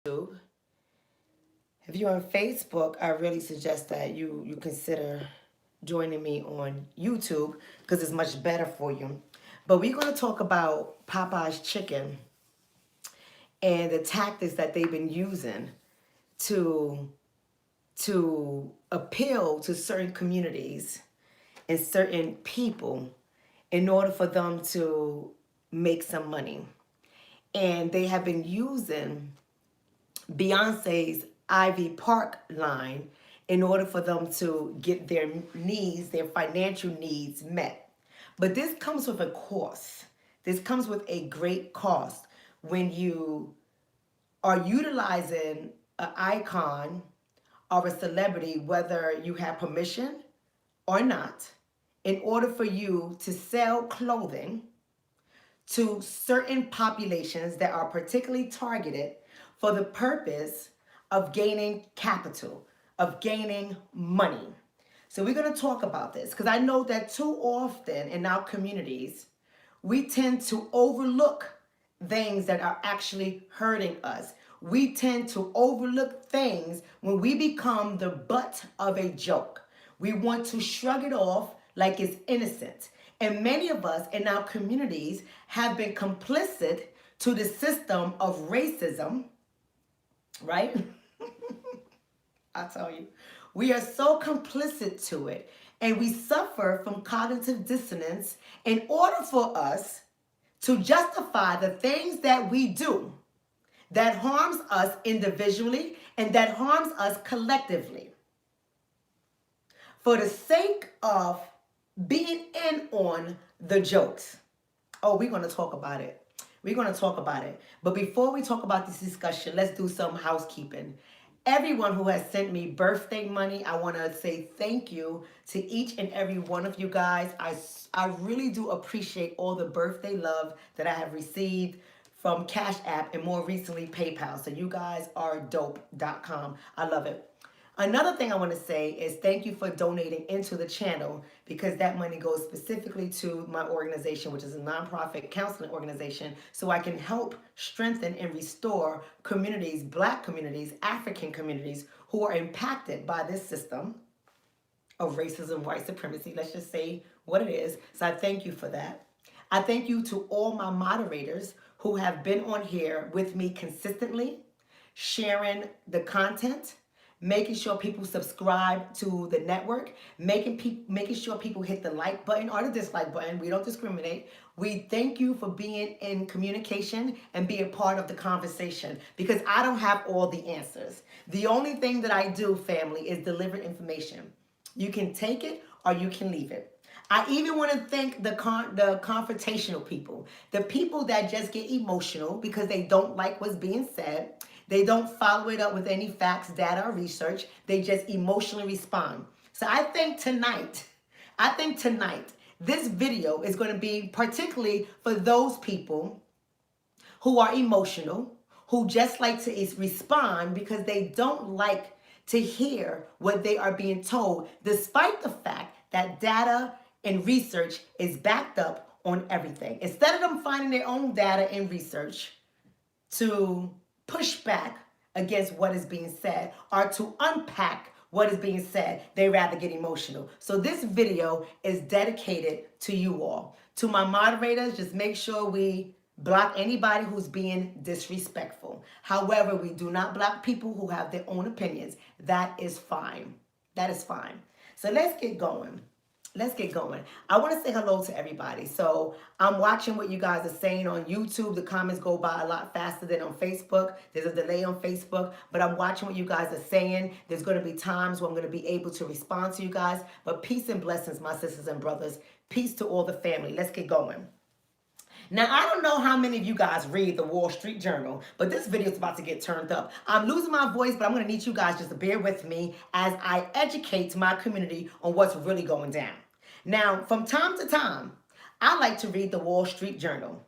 YouTube. If you're on Facebook, I really suggest that you consider joining me on YouTube because it's much better for you. But we're going to talk about Popeye's chicken and the tactics that they've been using to appeal to certain communities and certain people in order for them to make some money. And they have been using Beyonce's Ivy Park line in order for them to get their needs, their financial needs met. But this comes with a cost. This comes with a great cost when you are utilizing an icon or a celebrity, whether you have permission or not, in order for you to sell clothing to certain populations that are particularly targeted for the purpose of gaining capital, of gaining money. So we're going to talk about this because I know that too often in our communities, we tend to overlook things that are actually hurting us. We tend to overlook things when we become the butt of a joke. We want to shrug it off like it's innocent. And many of us in our communities have been complicit to the system of racism, right? I tell you, we are so complicit to it. And we suffer from cognitive dissonance in order for us to justify the things that we do that harms us individually and that harms us collectively for the sake of being in on the jokes. Oh, we're going to talk about it. We're going to talk about it. But before we talk about this discussion, let's do some housekeeping. Everyone who has sent me birthday money, I want to say thank you to each and every one of you guys. I really do appreciate all the birthday love that I have received from Cash App and more recently PayPal. So you guys are dope.com. I love it. Another thing I want to say is thank you for donating into the channel because that money goes specifically to my organization, which is a nonprofit counseling organization, so I can help strengthen and restore communities, Black communities, African communities who are impacted by this system of racism, white supremacy. Let's just say what it is. So I thank you for that. I thank you to all my moderators who have been on here with me consistently, sharing the content, making sure people subscribe to the network, making sure people hit the like button or the dislike button. We don't discriminate. We thank you for being in communication and being part of the conversation because I don't have all the answers. The only thing that I do, family, is deliver information. You can take it or you can leave it. I even want to thank the confrontational people, the people that just get emotional because they don't like what's being said. They don't follow it up with any facts, data, or research. They just emotionally respond. So I think tonight, this video is going to be particularly for those people who are emotional, who just like to respond because they don't like to hear what they are being told, despite the fact that data and research is backed up on everything. Instead of them finding their own data and research to push back against what is being said or to unpack what is being said, they rather get emotional. So this video is dedicated to you all. To my moderators, just make sure we block anybody who's being disrespectful. However, we do not block people who have their own opinions. That is fine. That is fine. So let's get going. Let's get going. I want to say hello to everybody. So I'm watching what you guys are saying on YouTube. The comments go by a lot faster than on Facebook. There's a delay on Facebook, but I'm watching what you guys are saying. There's going to be times where I'm going to be able to respond to you guys. But peace and blessings, my sisters and brothers. Peace to all the family. Let's get going. Now, I don't know how many of you guys read the Wall Street Journal, but this video is about to get turned up. I'm losing my voice, but I'm going to need you guys just to bear with me as I educate my community on what's really going down. Now, from time to time, I like to read the Wall Street Journal,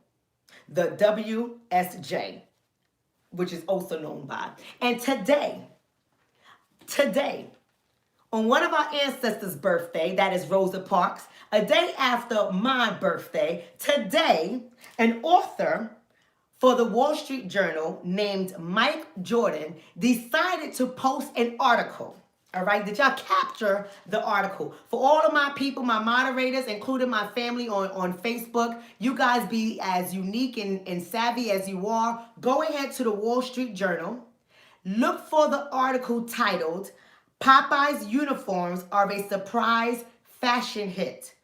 the WSJ, which is also known by. And today, on one of our ancestors' birthday, that is Rosa Parks, a day after my birthday, today, an author for the Wall Street Journal named Mike Jordan decided to post an article. All right, did y'all capture the article? For all of my people, my moderators, including my family on Facebook, you guys be as unique and savvy as you are. Go ahead to the Wall Street Journal. Look for the article titled, Popeyes uniforms are a surprise fashion hit.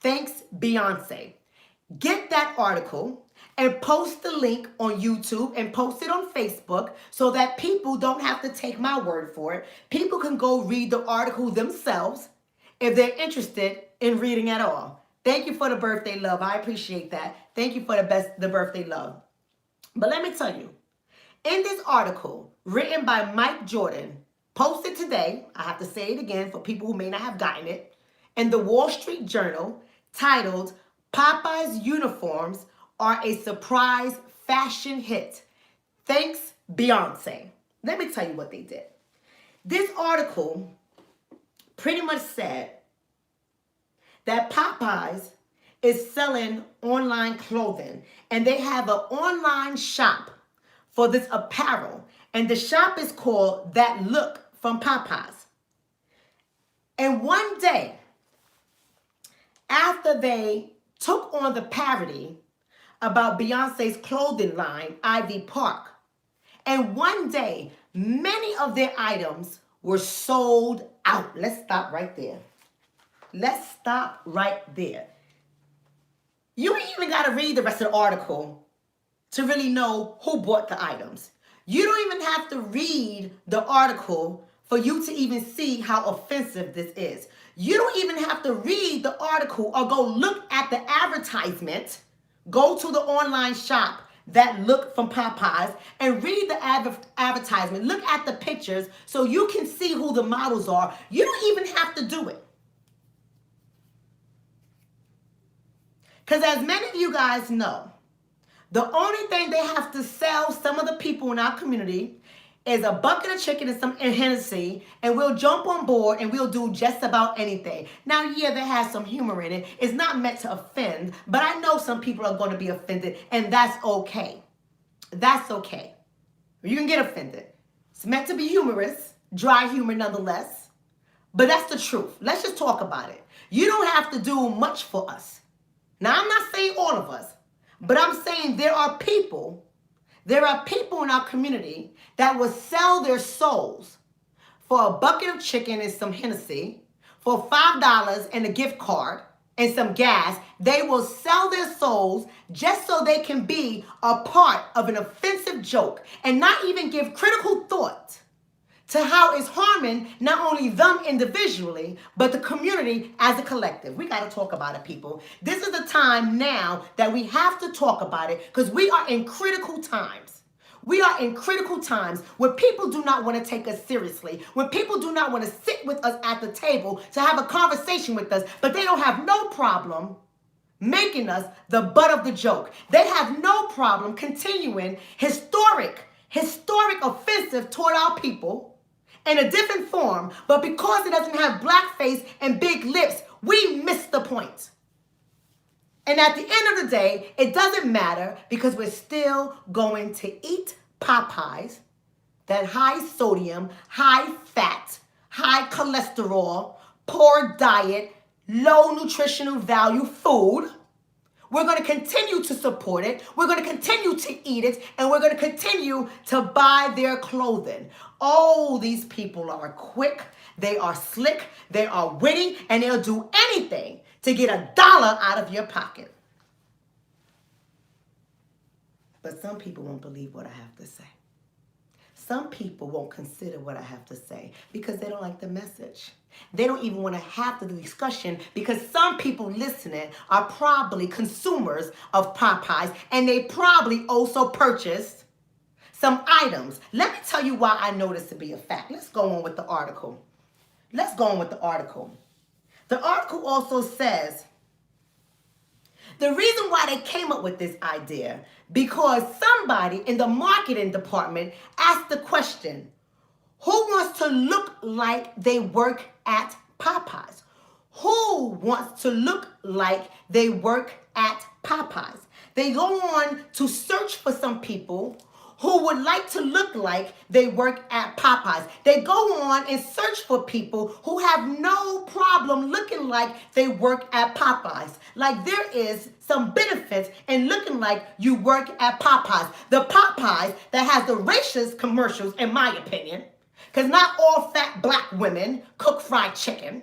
Thanks, Beyonce. Get that article and post the link on YouTube and post it on Facebook so that people don't have to take my word for it. People can go read the article themselves if they're interested in reading at all. Thank you for the birthday love. I appreciate that. Thank you for the birthday love. But let me tell you, in this article written by Mike Jordan, posted today, I have to say it again for people who may not have gotten it, in the Wall Street Journal, titled, Popeyes uniforms are a surprise fashion hit. Thanks, Beyonce. Let me tell you what they did. This article pretty much said that Popeyes is selling online clothing, and they have an online shop for this apparel, and the shop is called That Look from Popeyes. And one day, after they took on the parody about Beyonce's clothing line, Ivy Park, and one day, many of their items were sold out. Let's stop right there. Let's stop right there. You ain't even got to read the rest of the article to really know who bought the items. You don't even have to read the article for you to even see how offensive this is. You don't even have to read the article or go look at the advertisement. Go to the online shop That Look from Popeyes and read the advertisement. Look at the pictures so you can see who the models are. You don't even have to do it. Because as many of you guys know, the only thing they have to sell some of the people in our community is a bucket of chicken and some Hennessy, and we'll jump on board and we'll do just about anything. Now, yeah, that has some humor in it. It's not meant to offend, but I know some people are going to be offended, and that's okay. That's okay. You can get offended. It's meant to be humorous, dry humor nonetheless, but that's the truth. Let's just talk about it. You don't have to do much for us. Now, I'm not saying all of us, but I'm saying there are people in our community that will sell their souls for a bucket of chicken and some Hennessy, for $5 and a gift card and some gas. They will sell their souls just so they can be a part of an offensive joke and not even give critical thought to how it's harming not only them individually, but the community as a collective. We got to talk about it, people. This is the time now that we have to talk about it because we are in critical times. We are in critical times where people do not want to take us seriously, when people do not want to sit with us at the table to have a conversation with us, but they don't have no problem making us the butt of the joke. They have no problem continuing historic offensive toward our people in a different form, but because it doesn't have blackface and big lips, we miss the point. And at the end of the day, it doesn't matter because we're still going to eat Popeyes, that high sodium, high fat, high cholesterol, poor diet, low nutritional value food. We're going to continue to support it. We're going to continue to eat it. And we're going to continue to buy their clothing. Oh, these people are quick. They are slick. They are witty. And they'll do anything to get $1 out of your pocket. But some people won't believe what I have to say. Some people won't consider what I have to say because they don't like the message. They don't even want to have the discussion because some people listening are probably consumers of Popeyes and they probably also purchased some items. Let me tell you why I know this to be a fact. Let's go on with the article. The article also says the reason why they came up with this idea because somebody in the marketing department asked the question, who wants to look like they work at Popeyes? Who wants to look like they work at Popeyes? They go on to search for some people who would like to look like they work at Popeyes. They go on and search for people who have no problem looking like they work at Popeyes. Like there is some benefits in looking like you work at Popeyes. The Popeyes that has the racist commercials, in my opinion, because not all fat black women cook fried chicken.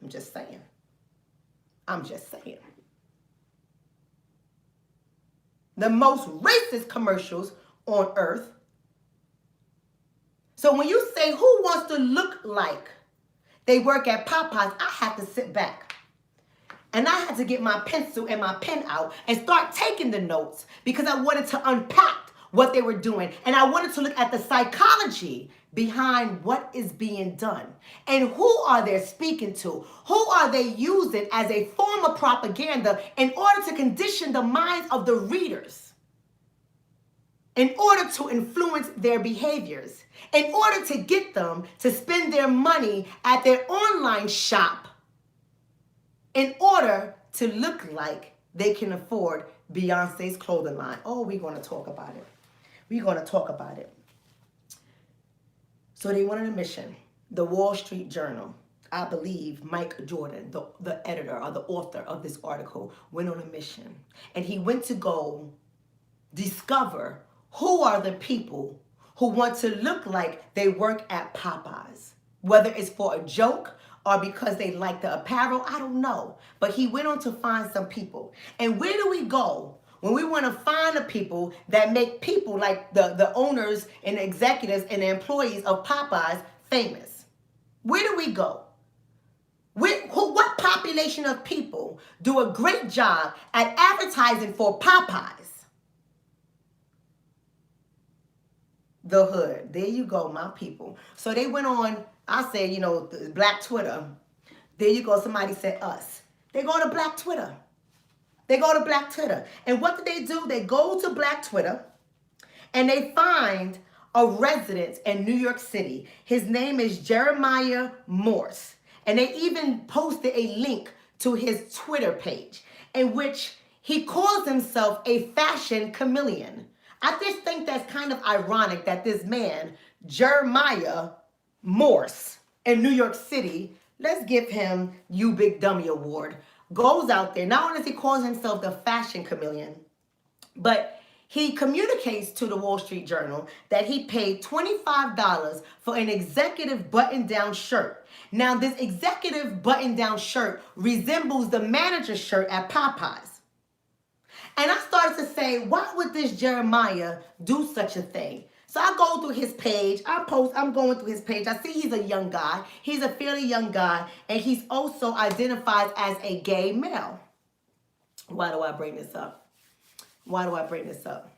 I'm just saying. I'm just saying. The most racist commercials on earth. So when you say who wants to look like they work at Popeyes, I have to sit back. And I had to get my pencil and my pen out and start taking the notes because I wanted to unpack what they were doing. And I wanted to look at the psychology behind what is being done. And who are they speaking to? Who are they using as a form of propaganda in order to condition the minds of the readers? In order to influence their behaviors. In order to get them to spend their money at their online shop. In order to look like they can afford Beyonce's clothing line. Oh, we're going to talk about it. We're going to talk about it. So they went on a mission. The Wall Street Journal, I believe Mike Jordan, the editor or the author of this article, went on a mission. And he went to go discover who are the people who want to look like they work at Popeyes. Whether it's for a joke or because they like the apparel, I don't know. But he went on to find some people. And where do we go when we want to find the people that make people like the owners and the executives and the employees of Popeyes famous? Where do we go? What population of people do a great job at advertising for Popeyes? The hood. There you go, my people. So they went on, I said, Black Twitter. There you go. Somebody said us. They go to Black Twitter. They go to Black Twitter. And what do? They go to Black Twitter and they find a resident in New York City. His name is Jeremiah Morse. And they even posted a link to his Twitter page in which he calls himself a fashion chameleon. I just think that's kind of ironic that this man, Jeremiah Morse in New York City, let's give him You Big Dummy Award, goes out there. Not only does he call himself the fashion chameleon, but he communicates to the Wall Street Journal that he paid $25 for an executive button-down shirt. Now, this executive button-down shirt resembles the manager's shirt at Popeyes. And I started to say, why would this Jeremiah do such a thing? So I go through his page. I'm going through his page. I see he's a young guy. He's a fairly young guy. And he's also identified as a gay male. Why do I bring this up? Why do I bring this up?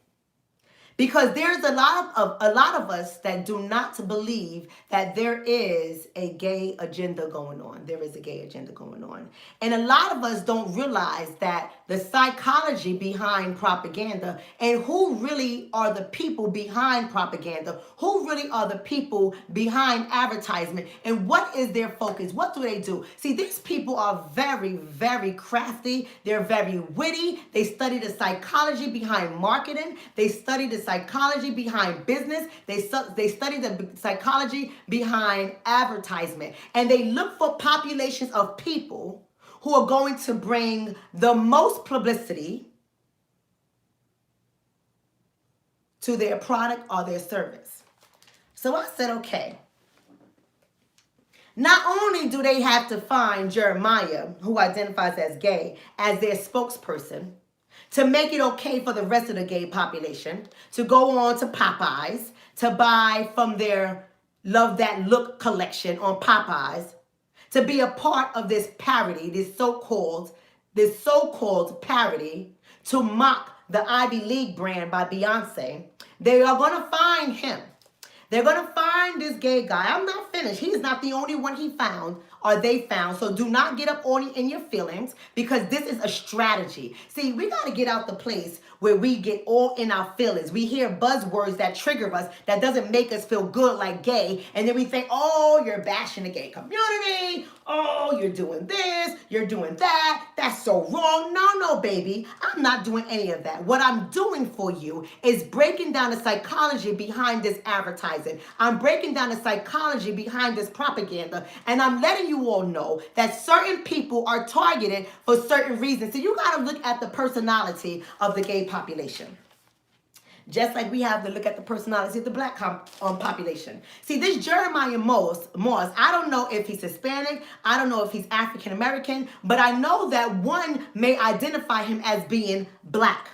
Because there's a lot of us that do not believe that there is a gay agenda going on. There is a gay agenda going on. And a lot of us don't realize that the psychology behind propaganda and who really are the people behind propaganda, who really are the people behind advertisement, and what is their focus? What do they do? See, these people are very, very crafty. They're very witty. They study the psychology behind marketing. They study the psychology behind business. They study the psychology behind advertisement. And they look for populations of people who are going to bring the most publicity to their product or their service. So I said, okay. Not only do they have to find Jeremiah, who identifies as gay, as their spokesperson, to make it okay for the rest of the gay population to go on to Popeyes, to buy from their Love That Look collection on Popeyes, to be a part of this parody, this so-called parody, to mock the Ivy League brand by Beyonce. They are going to find him. They're going to find this gay guy. I'm not finished. He's not the only one he found are they found. So do not get up on in your feelings, because this is a strategy. See, we got to get out the place where we get all in our feelings. We hear buzzwords that trigger us, that doesn't make us feel good, like gay. And then we think, oh, you're bashing the gay community. Oh, you're doing this, you're doing that. That's so wrong. No, baby. I'm not doing any of that. What I'm doing for you is breaking down the psychology behind this advertising. I'm breaking down the psychology behind this propaganda. And I'm letting you all know that certain people are targeted for certain reasons. So you got to look at the personality of the gay population. Just like we have to look at the personality of the black population. See, this Jeremiah Moss, I don't know if he's Hispanic, I don't know if he's African American, but I know that one may identify him as being black.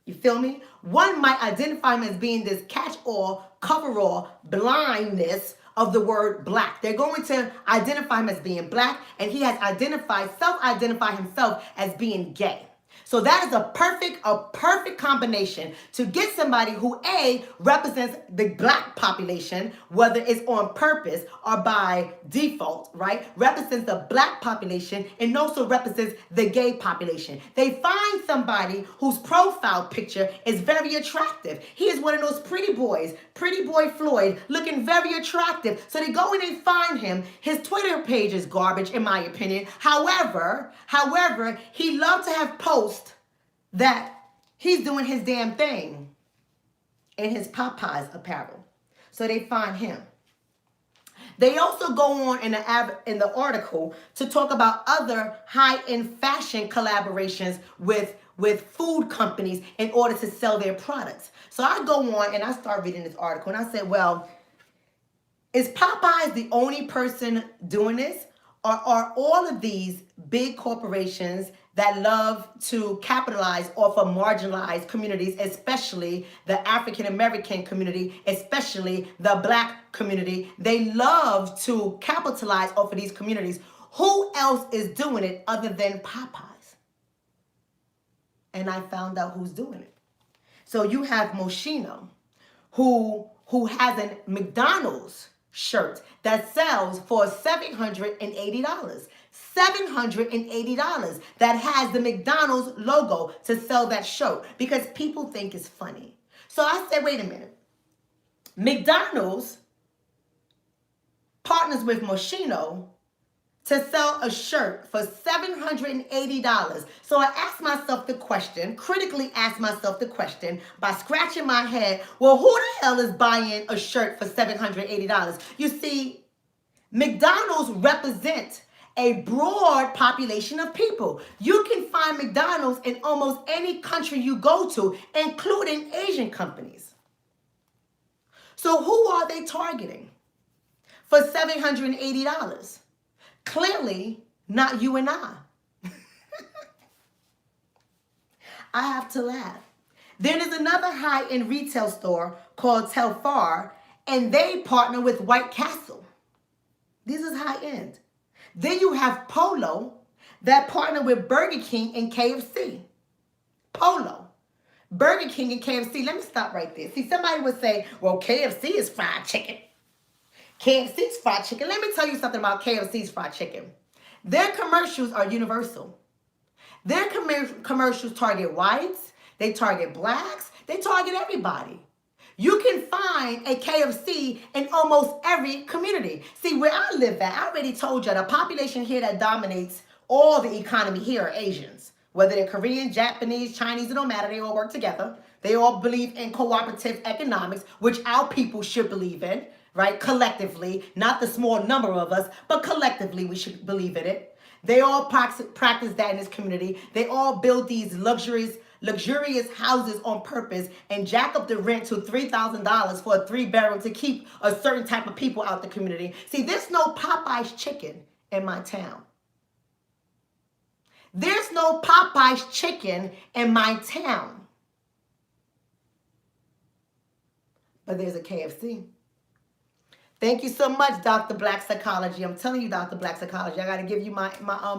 You feel me? One might identify him as being this catch-all, cover-all blindness of the word black. They're going to identify him as being black, and he has self-identified himself as being gay. So that is a perfect combination to get somebody who A, represents the black population, whether it's on purpose or by default, right? Represents the black population and also represents the gay population. They find somebody whose profile picture is very attractive. He is one of those pretty boys, Pretty Boy Floyd, looking very attractive. So they go in and find him. His Twitter page is garbage, in my opinion. However, he loved to have posts that he's doing his damn thing in his Popeyes apparel. So they find him. They also go on in the article to talk about other high-end fashion collaborations with food companies in order to sell their products. So I go on and I start reading this article and I said, well, is Popeyes the only person doing this? Or are all of these big corporations that love to capitalize off of marginalized communities, especially the African American community, especially the black community, they love to capitalize off of these communities. Who else is doing it other than Popeyes? And I found out who's doing it. So you have Moschino, who has a McDonald's shirt that sells for $780. $780 that has the McDonald's logo to sell that shirt because people think it's funny. So I said, wait a minute. McDonald's partners with Moschino to sell a shirt for $780. So I asked myself the question, critically asked myself the question by scratching my head, well, who the hell is buying a shirt for $780? You see, McDonald's represents a broad population of people. You can find McDonald's in almost any country you go to, including Asian companies. So who are they targeting for $780? Clearly, not you and I. I have to laugh. Then there's another high-end retail store called Telfar, and they partner with White Castle. This is high-end. Then you have Polo that partner with Burger King and KFC. Polo, Burger King and KFC. Let me stop right there. See, somebody would say, well, KFC is fried chicken. KFC's fried chicken. Let me tell you something about KFC's fried chicken. Their commercials are universal. Their commercials target whites. They target blacks. They target everybody. You can find a KFC in almost every community. See, where I live at, I already told you, the population here that dominates all the economy here are Asians. Whether they're Korean, Japanese, Chinese, it don't matter. They all work together. They all believe in cooperative economics, which our people should believe in, right? Collectively, not the small number of us, but collectively we should believe in it. They all practice that in this community. They all build these luxurious houses on purpose and jack up the rent to $3,000 for a 3-bedroom to keep a certain type of people out the community. See, there's no Popeyes chicken in my town. There's no Popeyes chicken in my town. But there's a KFC. Thank you so much, Dr. Black Psychology. I'm telling you, Dr. Black Psychology, I got to give you my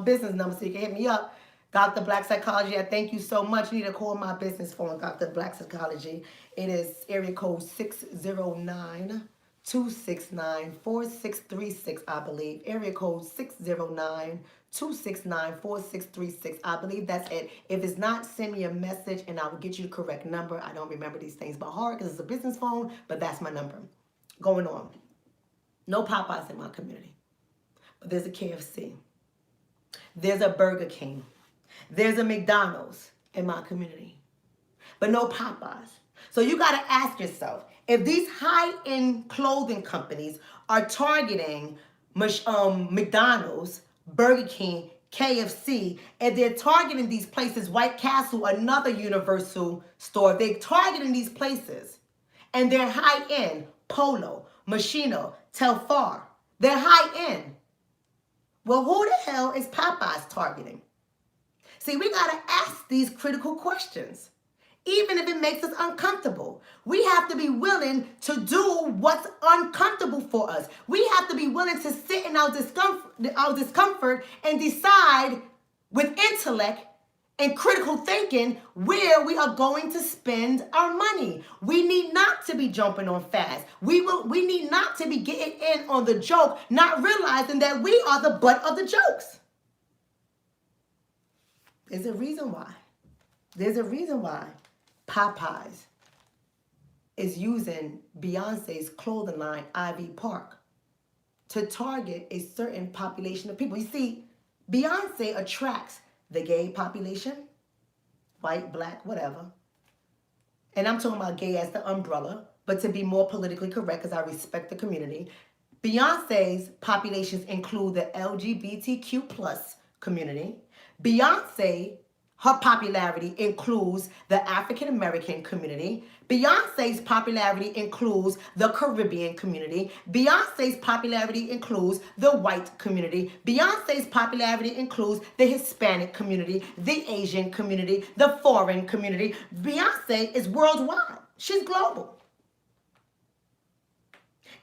business number so you can hit me up. Dr. Black Psychology, I thank you so much. You need to call my business phone, Dr. Black Psychology. It is area code 269-4636, I believe. Area code 609-269-4636. I believe that's it. If it's not, send me a message and I will get you the correct number. I don't remember these things by heart because it's a business phone, but that's my number. Going on. No Popeyes in my community. But there's a KFC. There's a Burger King. There's a McDonald's in my community. But no Popeyes. So you got to ask yourself, if these high-end clothing companies are targeting McDonald's, Burger King, KFC, and they're targeting these places, White Castle, another Universal store, they're targeting these places, and they're high-end, Polo, Moschino, Telfar, they're high-end. Well, who the hell is Popeyes targeting? See, we got to ask these critical questions. Even if it makes us uncomfortable. We have to be willing to do what's uncomfortable for us. We have to be willing to sit in our discomfort and decide with intellect and critical thinking where we are going to spend our money. We need not to be jumping on fast. We need not to be getting in on the joke, not realizing that we are the butt of the jokes. There's a reason why. There's a reason why Popeyes is using Beyonce's clothing line, Ivy Park, to target a certain population of people. You see, Beyonce attracts the gay population, white, black, whatever. And I'm talking about gay as the umbrella, but to be more politically correct, because I respect the community, Beyonce's populations include the LGBTQ plus community. Beyonce, her popularity includes the African American community. Beyonce's popularity includes the Caribbean community. Beyonce's popularity includes the white community. Beyonce's popularity includes the Hispanic community, the Asian community, the foreign community. Beyonce is worldwide. She's global.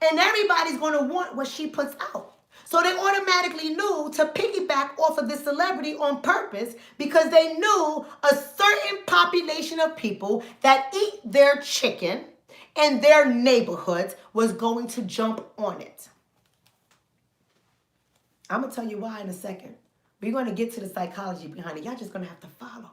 And everybody's going to want what she puts out. So they automatically knew to piggyback off of this celebrity on purpose because they knew a certain population of people that eat their chicken in their neighborhoods was going to jump on it. I'm going to tell you why in a second. We're going to get to the psychology behind it. Y'all just going to have to follow.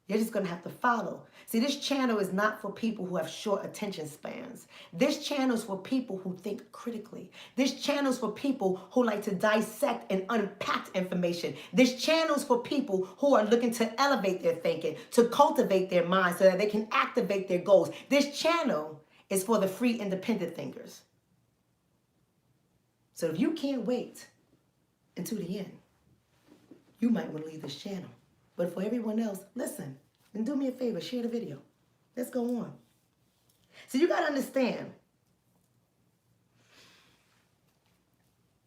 You're just going to have to follow. See, this channel is not for people who have short attention spans. This channel is for people who think critically. This channel is for people who like to dissect and unpack information. This channel is for people who are looking to elevate their thinking, to cultivate their mind so that they can activate their goals. This channel is for the free, independent thinkers. So if you can't wait until the end, you might want to leave this channel. But for everyone else, listen, and do me a favor, share the video. Let's go on. So you got to understand,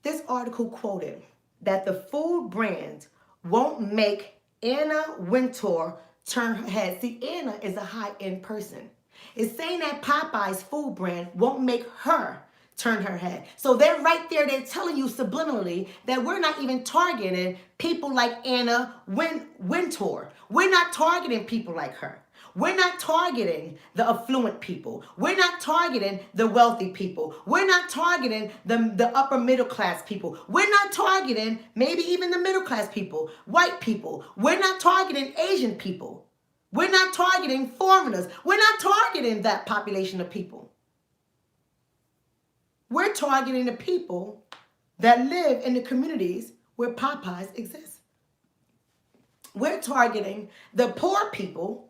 this article quoted that the food brand won't make Anna Wintour turn her head. See, Anna is a high-end person. It's saying that Popeye's food brand won't make her turn her head. So they're right there, they're telling you subliminally that we're not even targeting people like Anna Wintour. We're not targeting people like her. We're not targeting the affluent people. We're not targeting the wealthy people. We're not targeting the upper middle class people. We're not targeting maybe even the middle class people, white people. We're not targeting Asian people. We're not targeting foreigners. We're not targeting that population of people. We're targeting the people that live in the communities where Popeyes exists. We're targeting the poor people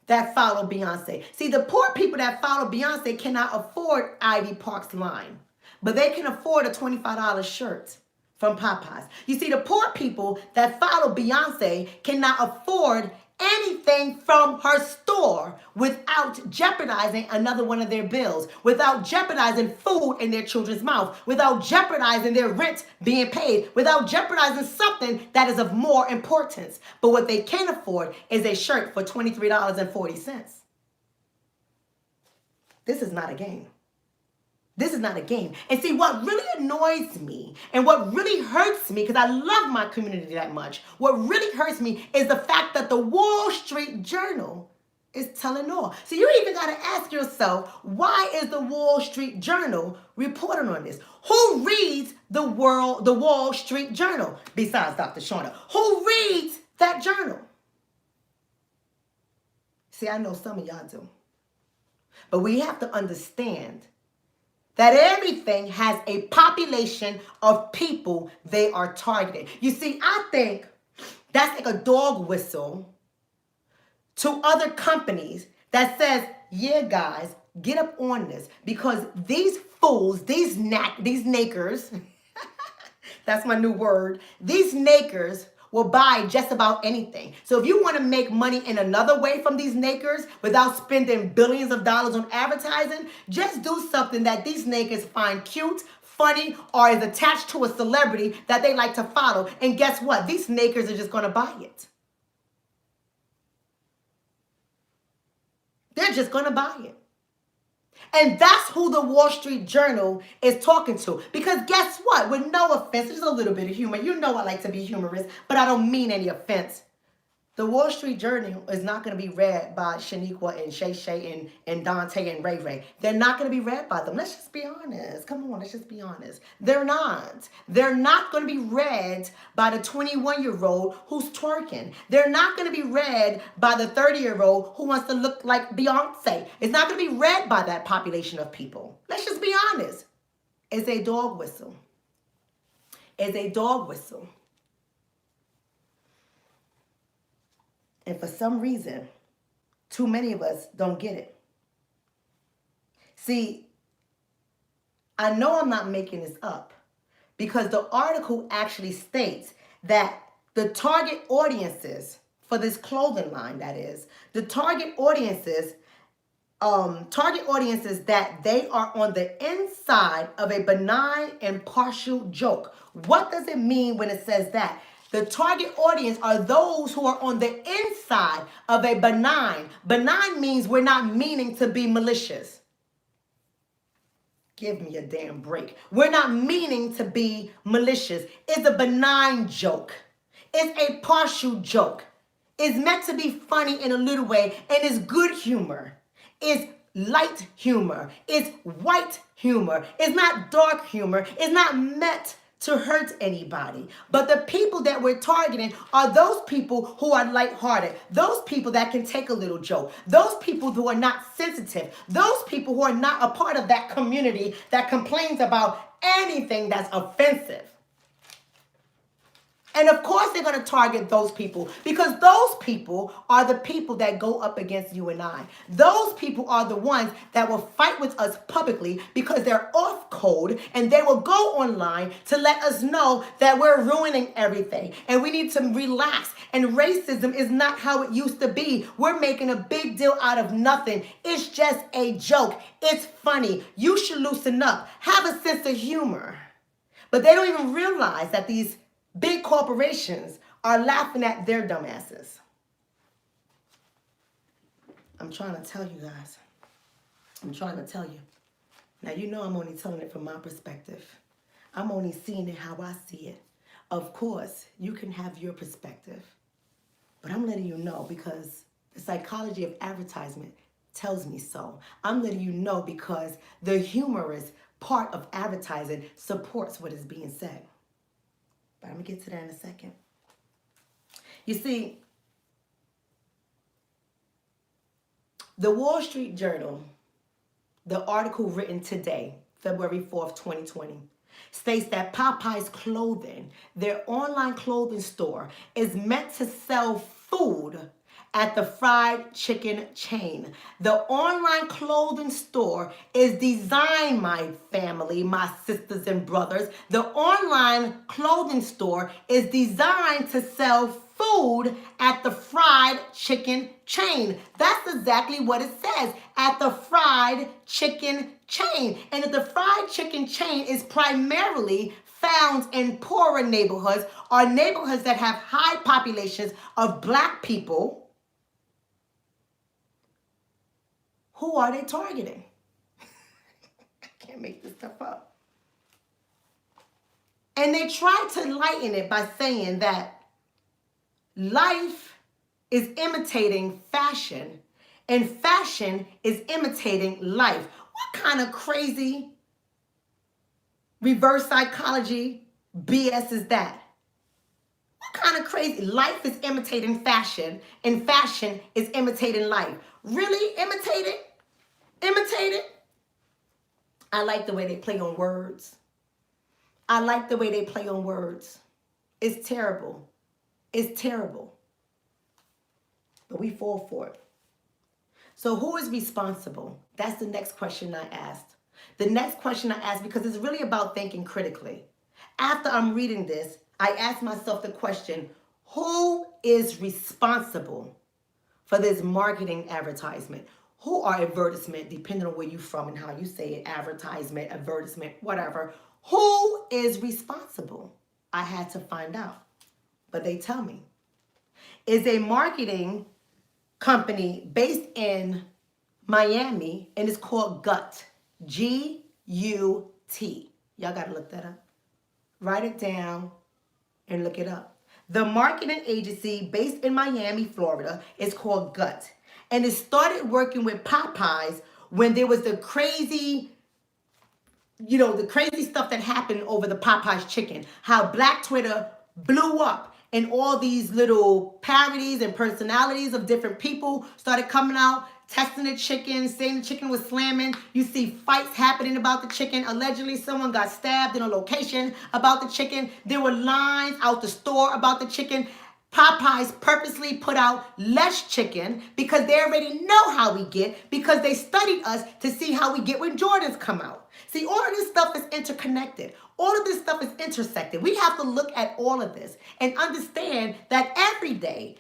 that follow Beyonce. See, the poor people that follow Beyonce cannot afford Ivy Park's line, but they can afford a $25 shirt from Popeyes. You see, the poor people that follow Beyonce cannot afford anything from her store without jeopardizing another one of their bills, without jeopardizing food in their children's mouth, without jeopardizing their rent being paid, without jeopardizing something that is of more importance. But what they can afford is a shirt for $23.40. This is not a game. This is not a game. And see, what really annoys me and what really hurts me, because I love my community that much, what really hurts me is the fact that the Wall Street Journal It's telling all. So you even got to ask yourself, why is the Wall Street Journal reporting on this? Who reads the Wall Street Journal besides Dr. Shauna? Who reads that journal? See, I know some of y'all do. But we have to understand that everything has a population of people they are targeting. You see, I think that's like a dog whistle to other companies that says, yeah, guys, get up on this, because these fools, these nakers, that's my new word, these nakers will buy just about anything. So if you want to make money in another way from these nakers without spending billions of dollars on advertising, just do something that these nakers find cute, funny, or is attached to a celebrity that they like to follow. And guess what? These nakers are just going to buy it. They're just going to buy it. And that's who the Wall Street Journal is talking to. Because guess what? With no offense, there's a little bit of humor. You know I like to be humorous, but I don't mean any offense. The Wall Street Journal is not going to be read by Shaniqua and Shay Shay and Dante and Ray Ray. They're not going to be read by them. Let's just be honest. Come on, let's just be honest. They're not. They're not going to be read by the 21-year-old who's twerking. They're not going to be read by the 30-year-old who wants to look like Beyonce. It's not going to be read by that population of people. Let's just be honest. It's a dog whistle. It's a dog whistle. And for some reason, too many of us don't get it. See, I know I'm not making this up, because the article actually states that the target audiences for this clothing line, that is, the target audiences that they are on the inside of a benign and partial joke. What does it mean when it says that? The target audience are those who are on the inside of a benign. Benign means we're not meaning to be malicious. Give me a damn break. We're not meaning to be malicious. It's a benign joke. It's a partial joke. It's meant to be funny in a little way, and it's good humor. It's light humor. It's white humor. It's not dark humor. It's not meant to hurt anybody. But the people that we're targeting are those people who are lighthearted, those people that can take a little joke, those people who are not sensitive, those people who are not a part of that community that complains about anything that's offensive. And of course they're going to target those people, because those people are the people that go up against you and I. Those people are the ones that will fight with us publicly because they're off code, and they will go online to let us know that we're ruining everything and we need to relax. And racism is not how it used to be. We're making a big deal out of nothing. It's just a joke. It's funny. You should loosen up. Have a sense of humor. But they don't even realize that these big corporations are laughing at their dumbasses. I'm trying to tell you guys. I'm trying to tell you. Now, you know I'm only telling it from my perspective. I'm only seeing it how I see it. Of course, you can have your perspective. But I'm letting you know because the psychology of advertisement tells me so. I'm letting you know because the humorous part of advertising supports what is being said. But I'm going to get to that in a second. You see, the Wall Street Journal, the article written today, February 4th, 2020, states that Popeyes Clothing, their online clothing store, is meant to sell food at the fried chicken chain. The online clothing store is designed, my family, my sisters and brothers. The online clothing store is designed to sell food at the fried chicken chain. That's exactly what it says, at the fried chicken chain. And if the fried chicken chain is primarily found in poorer neighborhoods or neighborhoods that have high populations of Black people, who are they targeting? I can't make this stuff up. And they try to lighten it by saying that life is imitating fashion and fashion is imitating life. What kind of crazy reverse psychology BS is that? What kind of crazy? Life is imitating fashion, and fashion is imitating life. Really? Imitate it? Imitate it? I like the way they play on words. I like the way they play on words. It's terrible. It's terrible. But we fall for it. So who is responsible? That's the next question I asked. The next question I asked, because it's really about thinking critically. After I'm reading this, I asked myself the question, who is responsible for this marketing advertisement? Who are advertisement, depending on where you're from and how you say it, advertisement, advertisement, whatever. Who is responsible? I had to find out. But they tell me. Is a marketing company based in Miami, and it's called GUT. G-U-T. Y'all got to look that up. Write it down and look it up. The marketing agency based in Miami, Florida is called GUT. And it started working with Popeyes when there was the crazy, the crazy stuff that happened over the Popeyes chicken. How Black Twitter blew up and all these little parodies and personalities of different people started coming out, testing the chicken, saying the chicken was slamming. You see fights happening about the chicken. Allegedly, someone got stabbed in a location about the chicken. There were lines out the store about the chicken. Popeyes purposely put out less chicken because they already know how we get, because they studied us to see how we get when Jordans come out. See, all of this stuff is interconnected. All of this stuff is intersected. We have to look at all of this and understand that every day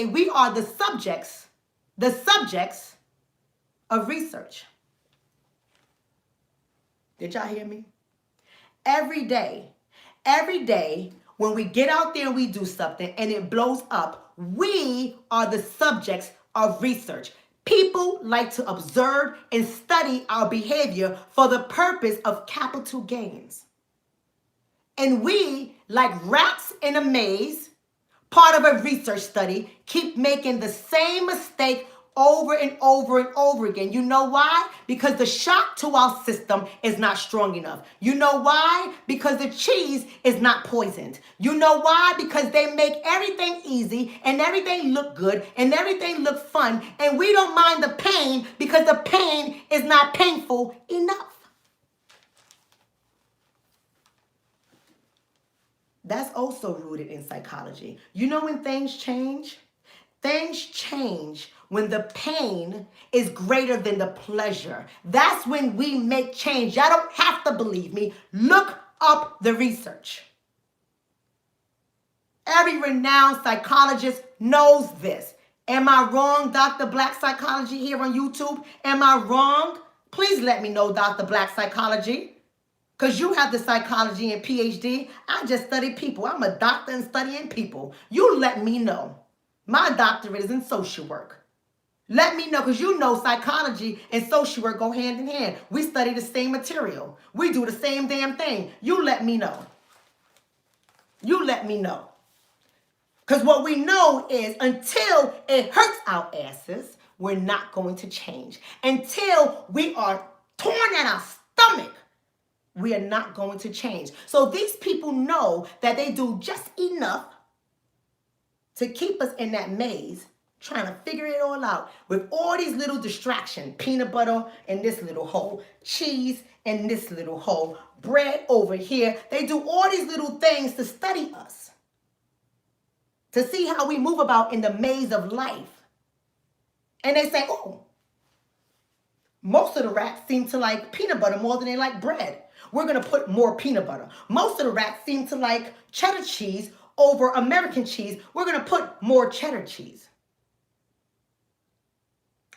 we are the subjects of research. Did y'all hear me? Every day, when we get out there and we do something and it blows up, we are the subjects of research. People like to observe and study our behavior for the purpose of capital gains. And we, like rats in a maze, part of a research study, keep making the same mistake over and over and over again. You know why? Because the shock to our system is not strong enough. You know why? Because the cheese is not poisoned. You know why? Because they make everything easy and everything look good and everything look fun, and we don't mind the pain because the pain is not painful enough. That's also rooted in psychology. You know when things change? Things change when the pain is greater than the pleasure. That's when we make change. Y'all don't have to believe me. Look up the research. Every renowned psychologist knows this. Am I wrong, Dr. Black Psychology here on YouTube? Am I wrong? Please let me know, Dr. Black Psychology. Because you have the psychology and PhD. I just study people. I'm a doctor in studying people. You let me know. My doctorate is in social work. Let me know, because you know psychology and social work go hand in hand. We study the same material. We do the same damn thing. You let me know. You let me know. Because what we know is until it hurts our asses, we're not going to change. Until we are torn at our stomach, we are not going to change. So these people know that they do just enough to keep us in that maze, trying to figure it all out with all these little distractions. Peanut butter in this little hole, cheese in this little hole, bread over here. They do all these little things to study us, to see how we move about in the maze of life. And they say, oh, most of the rats seem to like peanut butter more than they like bread. We're going to put more peanut butter. Most of the rats seem to like cheddar cheese over American cheese. We're going to put more cheddar cheese.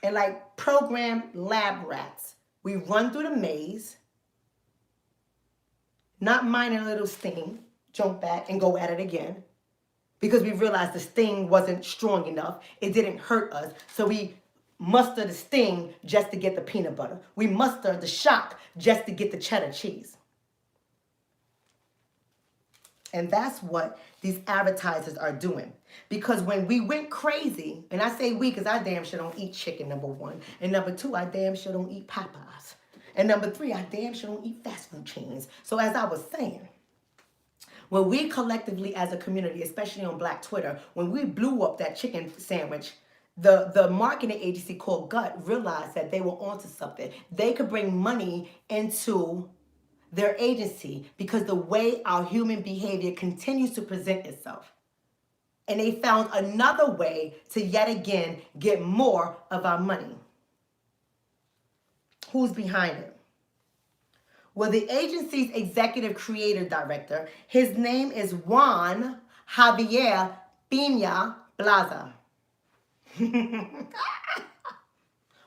And like programmed lab rats, we run through the maze, not minding a little sting, jump back and go at it again, because we realized the sting wasn't strong enough. It didn't hurt us. So we muster the sting just to get the peanut butter. We muster the shock just to get the cheddar cheese. And that's what these advertisers are doing. Because when we went crazy, and I say we because I damn sure don't eat chicken, number one. And number two, I damn sure don't eat Popeyes. And number three, I damn sure don't eat fast food chains. So as I was saying, when we collectively as a community, especially on Black Twitter, when we blew up that chicken sandwich, the marketing agency called Gut realized that they were onto something. They could bring money into their agency because the way our human behavior continues to present itself. And they found another way to yet again get more of our money. Who's behind it? Well, the agency's executive creative director, his name is Juan Javier Pina Plaza.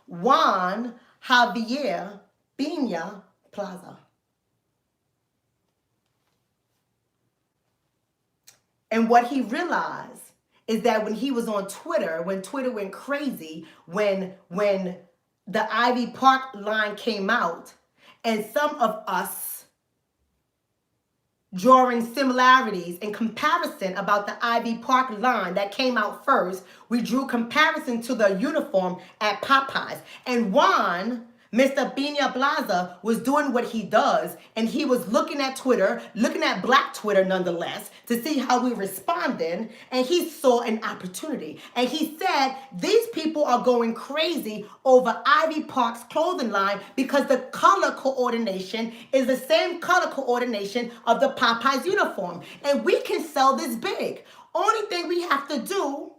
Juan Javier Pina Plaza. And what he realized is that when he was on Twitter, when Twitter went crazy, when the Ivy Park line came out, and some of us drawing similarities and comparison about the Ivy Park line that came out first, we drew comparison to the uniform at Popeyes. And Juan, Mr. Pina Plaza, was doing what he does, and he was looking at Twitter, looking at Black Twitter nonetheless, to see how we responded, and he saw an opportunity. And he said, these people are going crazy over Ivy Park's clothing line because the color coordination is the same color coordination of the Popeyes uniform. And we can sell this big. Only thing we have to do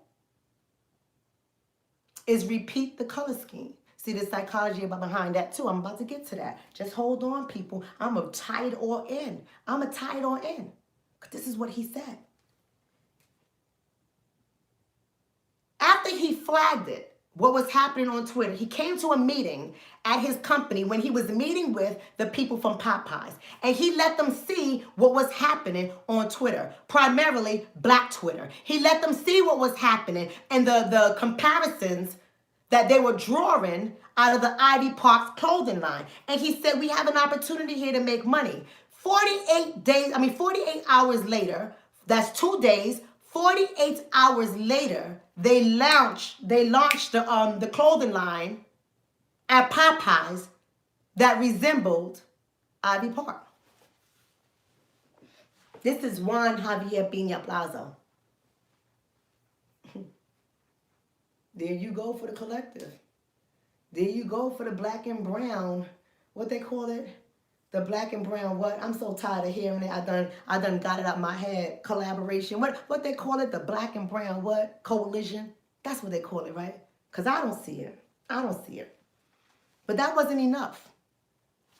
is repeat the color scheme. See the psychology behind that too. I'm about to get to that. Just hold on, people. I'm going to tie it all in. I'm going to tie it all in. Because this is what he said. After he flagged it, what was happening on Twitter, he came to a meeting at his company when he was meeting with the people from Popeyes. And he let them see what was happening on Twitter, primarily Black Twitter. He let them see what was happening and the comparisons that they were drawing out of the Ivy Park's clothing line. And he said, we have an opportunity here to make money. 48 hours later, that's 2 days, 48 hours later, they launched the clothing line at Popeyes that resembled Ivy Park. This is Juan Javier Pina Plaza. There you go for the collective. There you go for the Black and brown, what they call it? The Black and brown what? I'm so tired of hearing it. I done got it out my head. Collaboration. What they call it? The Black and brown what? Coalition. That's what they call it, right? Because I don't see it. I don't see it. But that wasn't enough.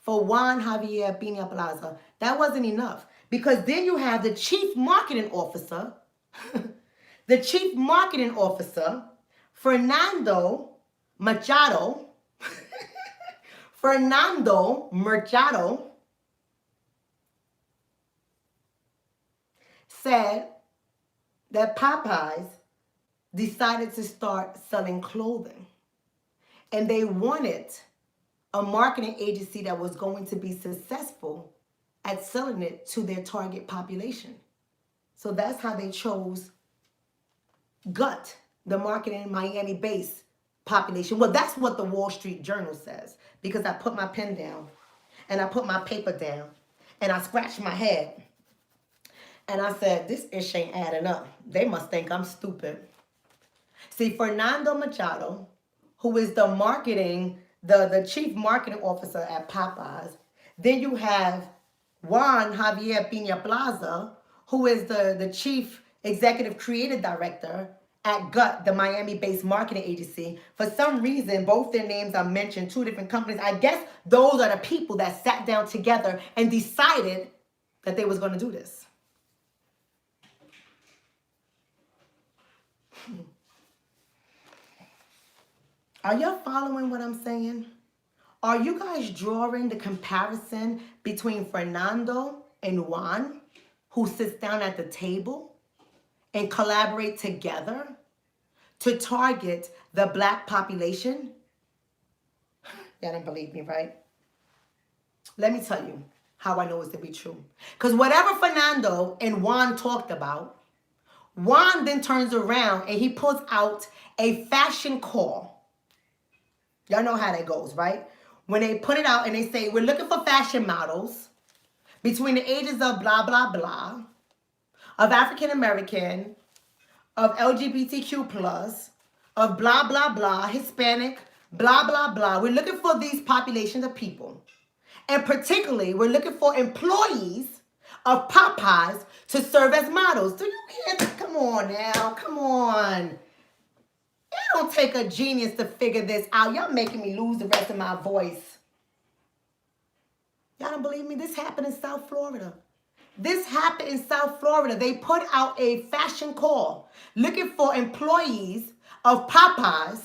For Juan Javier Pina Plaza, that wasn't enough. Because then you have the chief marketing officer, Fernando Machado, said that Popeyes decided to start selling clothing. And they wanted a marketing agency that was going to be successful at selling it to their target population. So that's how they chose Gut, the marketing Miami-based population. Well, that's what the Wall Street Journal says, because I put my pen down and I put my paper down and I scratched my head and I said, this ish ain't adding up. They must think I'm stupid. See, Fernando Machado, who is the chief marketing officer at Popeyes, then you have Juan Javier Pina Plaza, who is the chief executive creative director at Gut, the Miami-based marketing agency. For some reason, both their names are mentioned, two different companies. I guess those are the people that sat down together and decided that they was going to do this. Are y'all following what I'm saying? Are you guys drawing the comparison between Fernando and Juan, who sits down at the table and collaborate together to target the Black population? Y'all didn't believe me, right? Let me tell you how I know it's to be true. Because whatever Fernando and Juan talked about, Juan then turns around and he pulls out a fashion call. Y'all know how that goes, right? When they put it out and they say, we're looking for fashion models between the ages of blah, blah, blah, of African American, of LGBTQ plus, of blah, blah, blah, Hispanic, blah, blah, blah. We're looking for these populations of people. And particularly, we're looking for employees of Popeyes to serve as models. Do you hear that? Come on now. Come on. It don't take a genius to figure this out. Y'all making me lose the rest of my voice. Y'all don't believe me? This happened in South Florida. This happened in South Florida. They put out a fashion call looking for employees of Popeyes.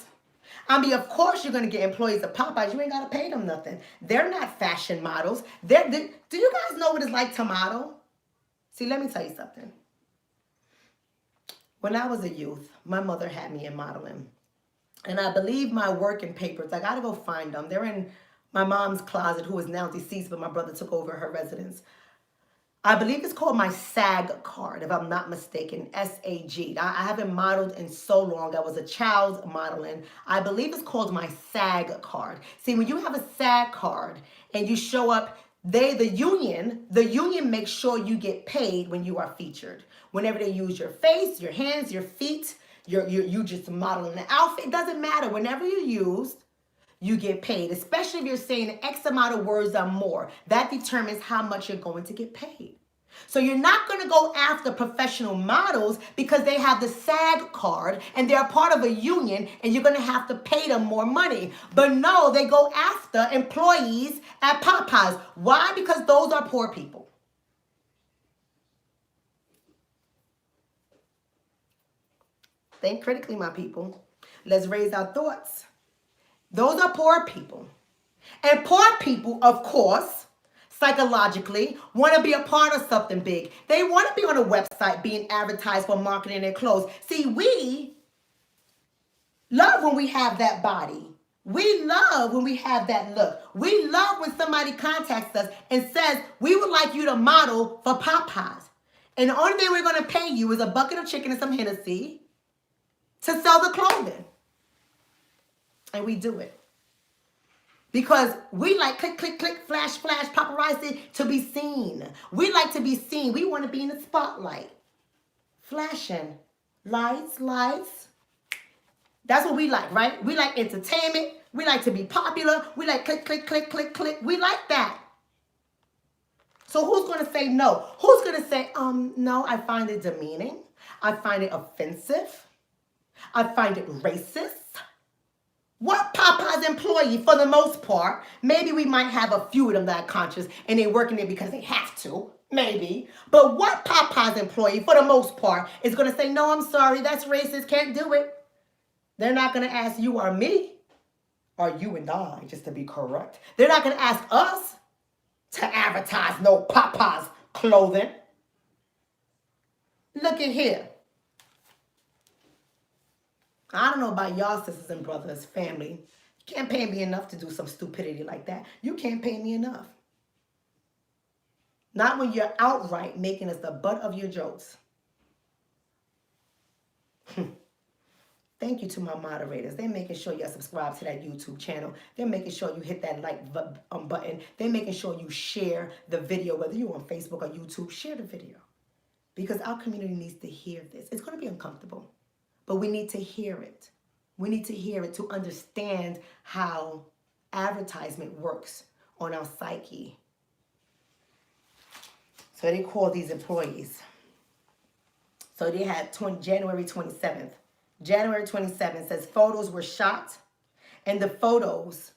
I mean, of course you're going to get employees of Popeyes. You ain't got to pay them nothing. They're not fashion models. Do you guys know what it's like to model? See, let me tell you something. When I was a youth, my mother had me in modeling. And I believe my working papers, I got to go find them. They're in my mom's closet, who is now deceased, but my brother took over her residence. I believe it's called my SAG card, if I'm not mistaken, SAG. I haven't modeled in so long. I was a child modeling. I believe it's called my SAG card. See, when you have a SAG card and you show up, the union makes sure you get paid when you are featured. Whenever they use your face, your hands, your feet, you just modeling the outfit. It doesn't matter. Whenever you're used, you get paid, especially if you're saying X amount of words or more. That determines how much you're going to get paid. So you're not going to go after professional models because they have the SAG card and they're part of a union and you're going to have to pay them more money. But no, they go after employees at Popeyes. Why? Because those are poor people. Think critically, my people. Let's raise our thoughts. Those are poor people. And poor people, of course, psychologically, want to be a part of something big. They want to be on a website being advertised for marketing their clothes. See, we love when we have that body. We love when we have that look. We love when somebody contacts us and says, we would like you to model for Popeyes. And the only thing we're going to pay you is a bucket of chicken and some Hennessy to sell the clothing. And we do it. Because we like click, click, click, flash, flash, paparazzi to be seen. We like to be seen. We want to be in the spotlight. Flashing. Lights, lights. That's what we like, right? We like entertainment. We like to be popular. We like click, click, click, click, click. We like that. So who's going to say no? Who's going to say, no, I find it demeaning. I find it offensive. I find it racist. What Popeyes employee, for the most part, maybe we might have a few of them that are conscious and they're working there because they have to, maybe. But what Popeyes employee, for the most part, is going to say, no, I'm sorry, that's racist, can't do it. They're not going to ask you or me, or you and I, just to be correct. They're not going to ask us to advertise no Popeyes clothing. Look at here. I don't know about y'all sisters and brothers, family. You can't pay me enough to do some stupidity like that. You can't pay me enough. Not when you're outright making us the butt of your jokes. Thank you to my moderators. They're making sure you're subscribed to that YouTube channel. They're making sure you hit that like button. They're making sure you share the video, whether you're on Facebook or YouTube, share the video. Because our community needs to hear this. It's going to be uncomfortable. But we need to hear it. We need to hear it to understand how advertisement works on our psyche. So they call these employees. So they had January 27th. January 27th says photos were shot, and the photos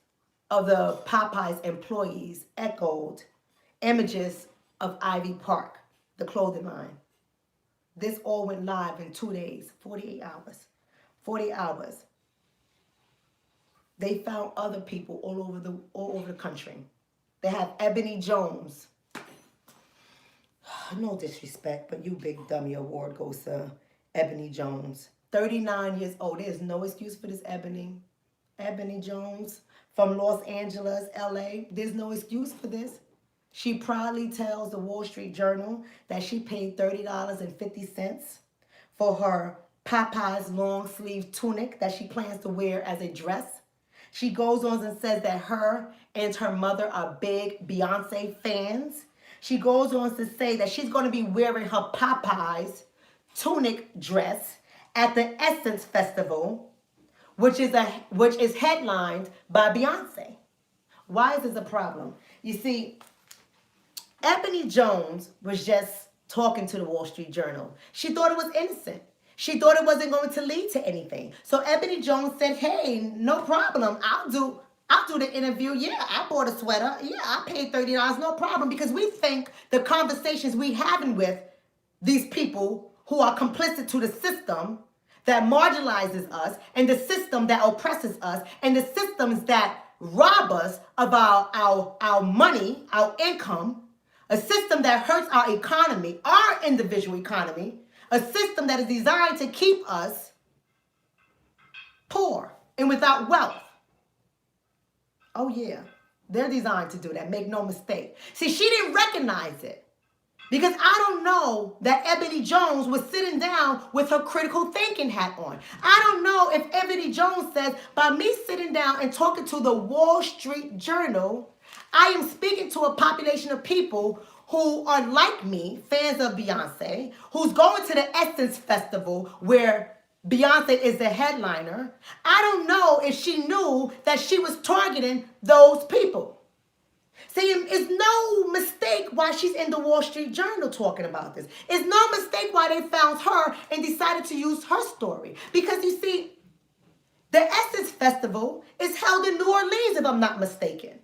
of the Popeyes employees echoed images of Ivy Park, the clothing line. This all went live in 2 days, 48 hours. 40 hours. They found other people all over the country. They have Ebony Jones. No disrespect, but you big dummy award goes to Ebony Jones. 39 years old. There's no excuse for this Ebony. Ebony Jones from Los Angeles, LA. There's no excuse for this. She proudly tells the Wall Street Journal that she paid $30.50 for her Popeyes long sleeve tunic that she plans to wear as a dress. She goes on and says that her and her mother are big Beyonce fans. She goes on to say that she's going to be wearing her Popeyes tunic dress at the Essence Festival, which is headlined by Beyonce. Why is this a problem? You see, Ebony Jones was just talking to the Wall Street Journal. She thought it was innocent. She thought it wasn't going to lead to anything. So Ebony Jones said, "Hey, no problem. I'll do the interview. Yeah, I bought a sweater. Yeah, I paid $30, no problem." Because we think the conversations we having with these people who are complicit to the system that marginalizes us and the system that oppresses us and the systems that rob us of our money, our income, a system that hurts our economy, our individual economy, a system that is designed to keep us poor and without wealth. Oh yeah, they're designed to do that, make no mistake. See, she didn't recognize it because I don't know that Ebony Jones was sitting down with her critical thinking hat on. I don't know if Ebony Jones says, by me sitting down and talking to the Wall Street Journal, I am speaking to a population of people who are like me, fans of Beyonce, who's going to the Essence Festival where Beyonce is the headliner. I don't know if she knew that she was targeting those people. See, it's no mistake why she's in the Wall Street Journal talking about this. It's no mistake why they found her and decided to use her story. Because you see, the Essence Festival is held in New Orleans, if I'm not mistaken.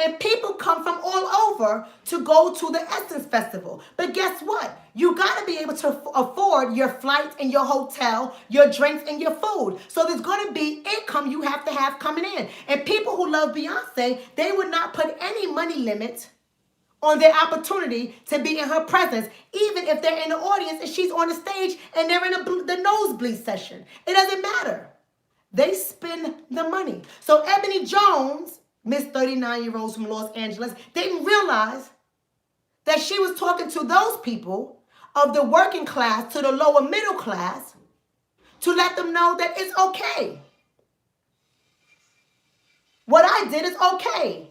And people come from all over to go to the Essence Festival. But guess what? You got to be able to afford your flights and your hotel, your drinks and your food. So there's going to be income you have to have coming in. And people who love Beyonce, they would not put any money limit on their opportunity to be in her presence, even if they're in the audience and she's on the stage and they're in the nosebleed session. It doesn't matter. They spend the money. So Ebony Jones, Miss 39-year-olds from Los Angeles, didn't realize that she was talking to those people of the working class to the lower middle class to let them know that it's okay. What I did is okay.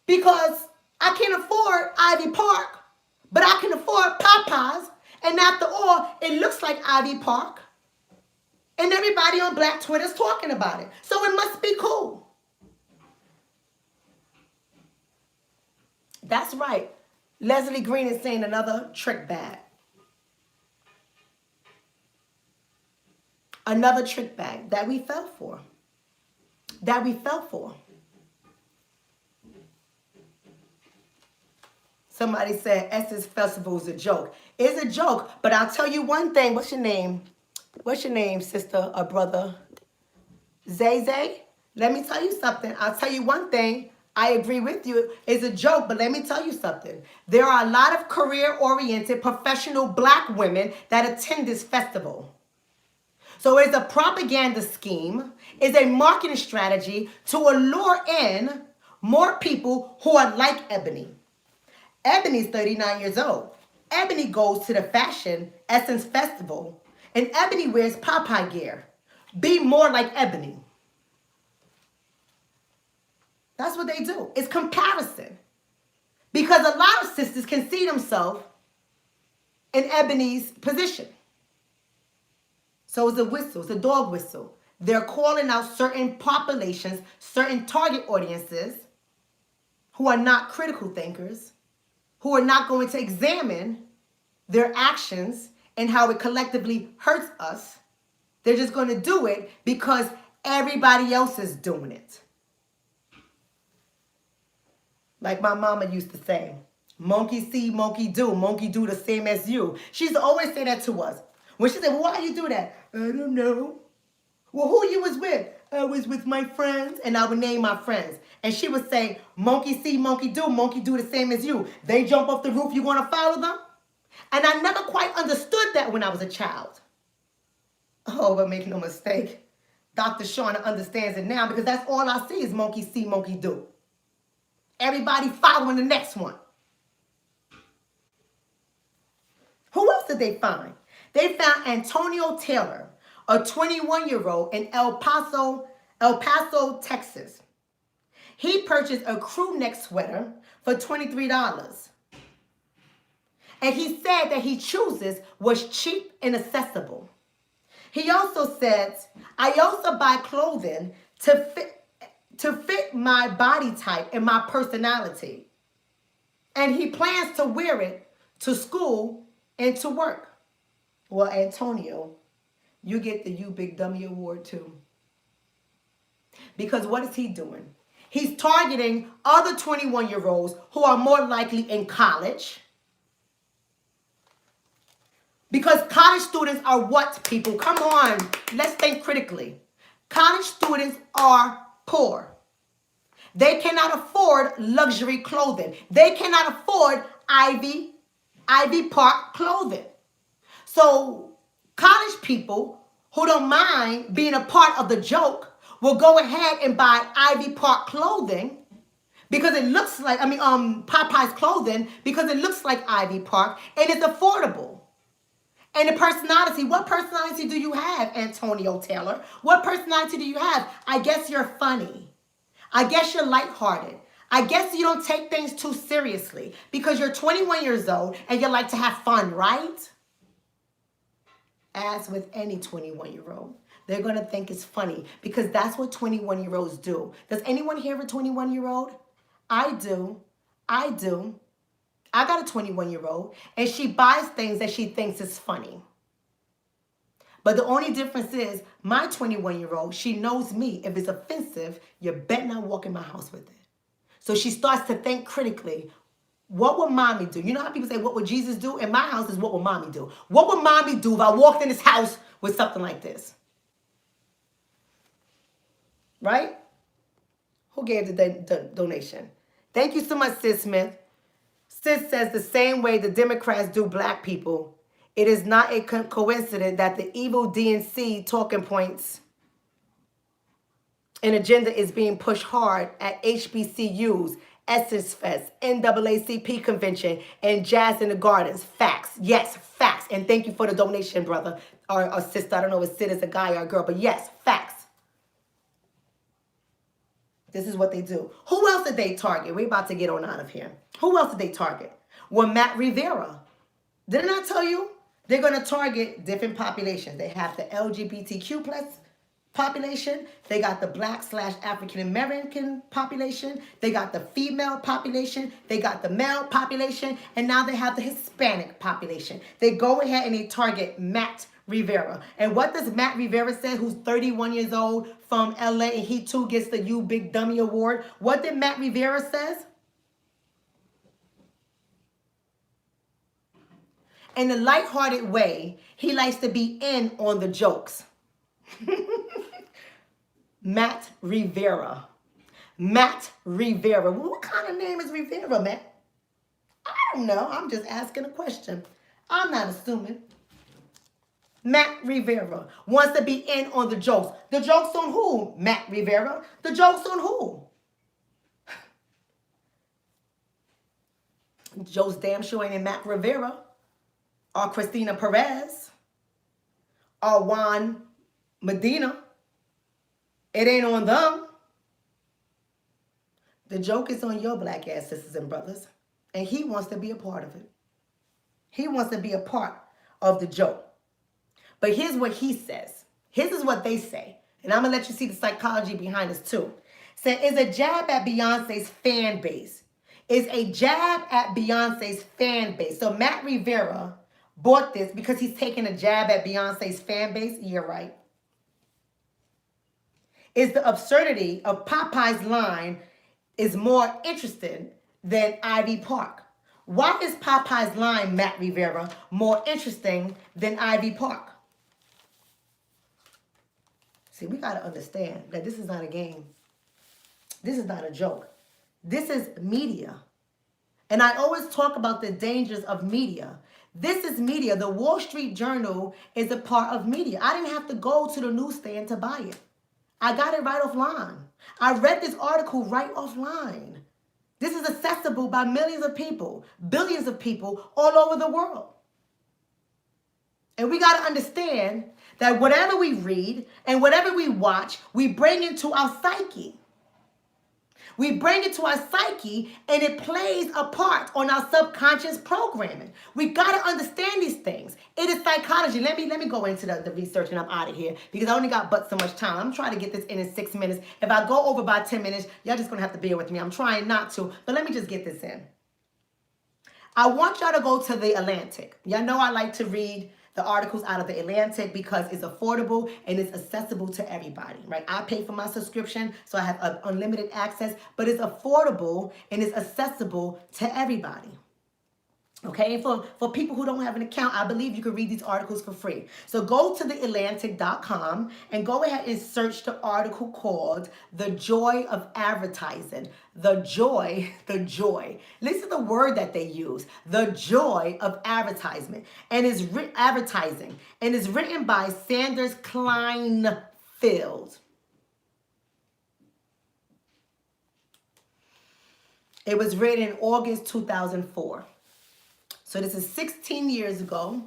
Because I can't afford Ivy Park, but I can afford Popeyes. And after all, it looks like Ivy Park. And everybody on Black Twitter is talking about it. So it must be cool. That's right. Leslie Green is saying another trick bag. Another trick bag that we fell for. That we fell for. Somebody said Essence Festival is a joke. It's a joke, but I'll tell you one thing. What's your name? What's your name, sister or brother? Zay Zay? Let me tell you something. I'll tell you one thing. I agree with you. It's a joke, but let me tell you something. There are a lot of career-oriented, professional Black women that attend this festival. So it's a propaganda scheme. It's a marketing strategy to allure in more people who are like Ebony. Ebony's 39 years old. Ebony goes to the Fashion Essence Festival, and Ebony wears Popeye gear. Be more like Ebony. That's what they do. It's comparison. Because a lot of sisters can see themselves in Ebony's position. So it's a whistle. It's a dog whistle. They're calling out certain populations, certain target audiences who are not critical thinkers, who are not going to examine their actions and how it collectively hurts us. They're just going to do it because everybody else is doing it. Like my mama used to say, monkey see, monkey do the same as you. She used to always say that to us. When she said, well, why you do that? I don't know. Well, who you was with? I was with my friends, and I would name my friends. And she would say, monkey see, monkey do the same as you. They jump off the roof, you want to follow them? And I never quite understood that when I was a child. Oh, but make no mistake. Dr. Shauna understands it now because that's all I see is monkey see, monkey do. Everybody following the next one. Who else did they find? They found Antonio Taylor, a 21-year-old in El Paso, Texas. He purchased a crew neck sweater for $23. And he said that he chooses was cheap and accessible. He also says, I also buy clothing to fit my body type and my personality. And he plans to wear it to school and to work. Well, Antonio, you get the You Big Dummy Award too. Because what is he doing? He's targeting other 21-year-olds who are more likely in college. Because college students are what, people? Come on, let's think critically. College students are poor. They cannot afford luxury clothing. They cannot afford Ivy Park clothing. So college people who don't mind being a part of the joke will go ahead and buy Ivy Park clothing because it looks like, Popeyes clothing because it looks like Ivy Park and it's affordable. And the personality, what personality do you have, Antonio Taylor? What personality do you have? I guess you're funny. I guess you're lighthearted. I guess you don't take things too seriously because you're 21 years old and you like to have fun, right? As with any 21-year-old, they're going to think it's funny because that's what 21-year-olds do. Does anyone here have a 21-year-old? I do. I got a 21-year-old and she buys things that she thinks is funny. But the only difference is my 21-year-old, she knows me. If it's offensive, you better not walk in my house with it. So she starts to think critically. What would mommy do? You know how people say, what would Jesus do? In my house is what would mommy do? What would mommy do if I walked in this house with something like this? Right? Who gave the donation? Thank you so much, Sis Smith. Sis says the same way the Democrats do black people. It is not a coincidence that the evil DNC talking points and agenda is being pushed hard at HBCUs, Essence Fest, NAACP convention, and Jazz in the Gardens. Facts. Yes, facts. And thank you for the donation, brother or sister. I don't know if Sid is a guy or a girl, but yes, facts. This is what they do. Who else did they target? We're about to get on out of here. Who else did they target? Well, Matt Rivera. Didn't I tell you? They're going to target different populations. They have the LGBTQ plus population. They got the Black/African American population. They got the female population. They got the male population. And now they have the Hispanic population. They go ahead and they target Matt Rivera. And what does Matt Rivera say, who's 31 years old from LA, and he too gets the You Big Dummy Award? What did Matt Rivera says? In a lighthearted way, he likes to be in on the jokes. Matt Rivera. Matt Rivera. Well, what kind of name is Rivera, Matt? I don't know. I'm just asking a question. I'm not assuming. Matt Rivera wants to be in on the jokes. The jokes on who, Matt Rivera? The jokes on who? Joe's damn sure ain't in Matt Rivera. Or Christina Perez, or Juan Medina. It ain't on them. The joke is on your black ass sisters and brothers. And he wants to be a part of it. He wants to be a part of the joke. But here's what he says. This is what they say. And I'm going to let you see the psychology behind this too. Say, it's a jab at Beyonce's fan base. It's a jab at Beyonce's fan base. So Matt Rivera bought this because he's taking a jab at Beyonce's fan base. You're right. Is the absurdity of Popeyes' line is more interesting than Ivy Park. Why is Popeyes' line, Matt Rivera, more interesting than Ivy Park? See, we got to understand that this is not a game. This is not a joke. This is media. And I always talk about the dangers of media. This is media. The Wall Street Journal is a part of media. I didn't have to go to the newsstand to buy it. I got it right offline. I read this article right offline. This is accessible by millions of people, billions of people all over the world. And we got to understand that whatever we read and whatever we watch, we bring into our psyche. We bring it to our psyche, and it plays a part on our subconscious programming. We got to understand these things. It is psychology. Let me go into the research, and I'm out of here because I only got but so much time. I'm trying to get this in 6 minutes. If I go over by 10 minutes, y'all just going to have to bear with me. I'm trying not to, but let me just get this in. I want y'all to go to the Atlantic. Y'all know I like to read the articles out of the Atlantic because it's affordable and it's accessible to everybody, right? I pay for my subscription, so I have unlimited access, but it's affordable and it's accessible to everybody. Okay, for people who don't have an account, I believe you can read these articles for free. So go to theatlantic.com and go ahead and search the article called The Joy of Advertising. The joy. Listen to the word that they use. The joy of advertisement. And it's advertising. And it's written by Sanders Kleinfeld. It was written in August 2004. So this is 16 years ago.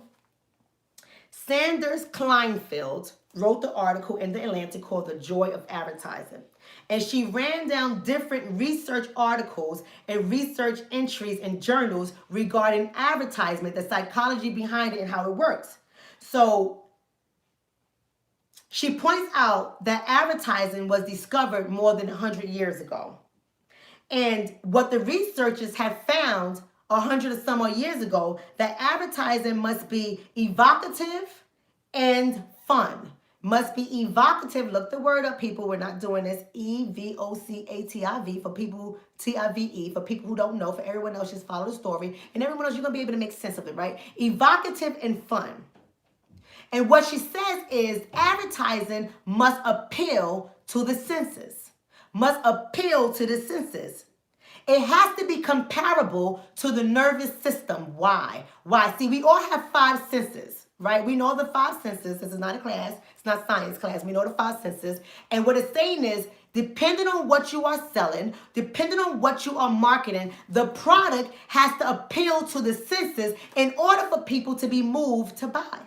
Sanders Kleinfeld wrote the article in the Atlantic called The Joy of Advertising. And she ran down different research articles and research entries in journals regarding advertisement, the psychology behind it and how it works. So she points out that advertising was discovered more than 100 years ago. And what the researchers have found 100 or some odd years ago, that advertising must be evocative and fun. Must be evocative. Look the word up, people. We're not doing this. EVOCATIV for people, TIVE for people who don't know. For everyone else, just follow the story. And everyone else, you're going to be able to make sense of it, right? Evocative and fun. And what she says is advertising must appeal to the senses. Must appeal to the senses. It has to be comparable to the nervous system. Why? See, we all have 5 senses, right? We know the 5 senses. This is not a class. It's not science class. We know the 5 senses. And what it's saying is, depending on what you are selling, depending on what you are marketing, the product has to appeal to the senses in order for people to be moved to buy.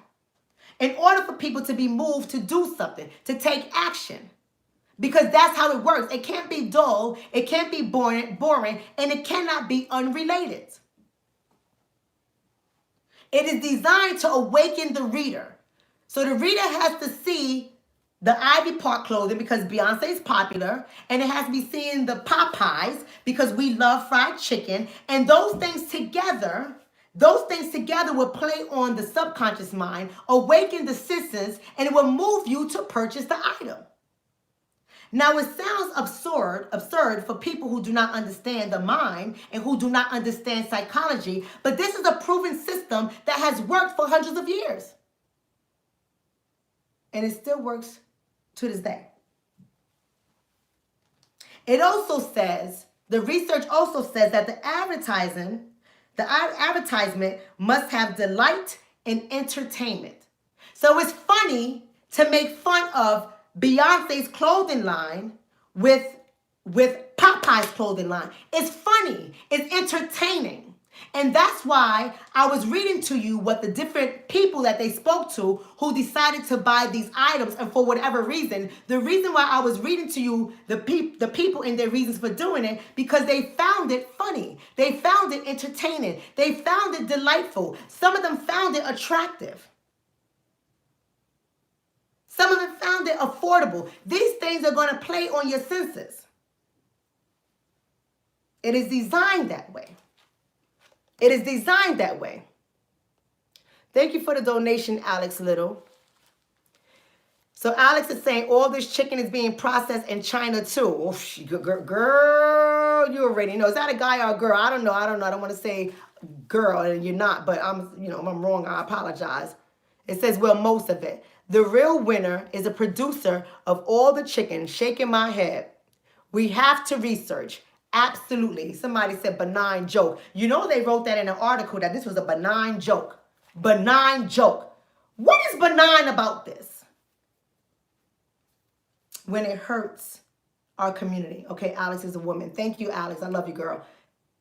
In order for people to be moved to do something, to take action. Because that's how it works. It can't be dull, it can't be boring, and it cannot be unrelated. It is designed to awaken the reader. So the reader has to see the Ivy Park clothing because Beyonce is popular, and it has to be seeing the Popeyes because we love fried chicken, and those things together will play on the subconscious mind, awaken the senses, and it will move you to purchase the item. Now, it sounds absurd for people who do not understand the mind and who do not understand psychology, but this is a proven system that has worked for hundreds of years. And it still works to this day. It also says, the research also says that the advertisement must have delight and entertainment. So it's funny to make fun of Beyonce's clothing line with Popeyes clothing line. It's funny. It's entertaining. And that's why I was reading to you what the different people that they spoke to who decided to buy these items, and for whatever reason, the reason why I was reading to you the people and their reasons for doing it, because they found it funny. They found it entertaining. They found it delightful. Some of them found it attractive. Some of them found it affordable. These things are going to play on your senses. It is designed that way. It is designed that way. Thank you for the donation, Alex Little. So Alex is saying all this chicken is being processed in China too. Oh, girl, you already know. Is that a guy or a girl? I don't know. I don't want to say girl, and you're not, but I'm wrong. I apologize. It says, well, most of it. The real winner is a producer of all the chicken. Shaking my head. We have to research. Absolutely. Somebody said benign joke. You know they wrote that in an article that this was a benign joke. Benign joke. What is benign about this? When it hurts our community. Okay, Alex is a woman. Thank you, Alex. I love you, girl.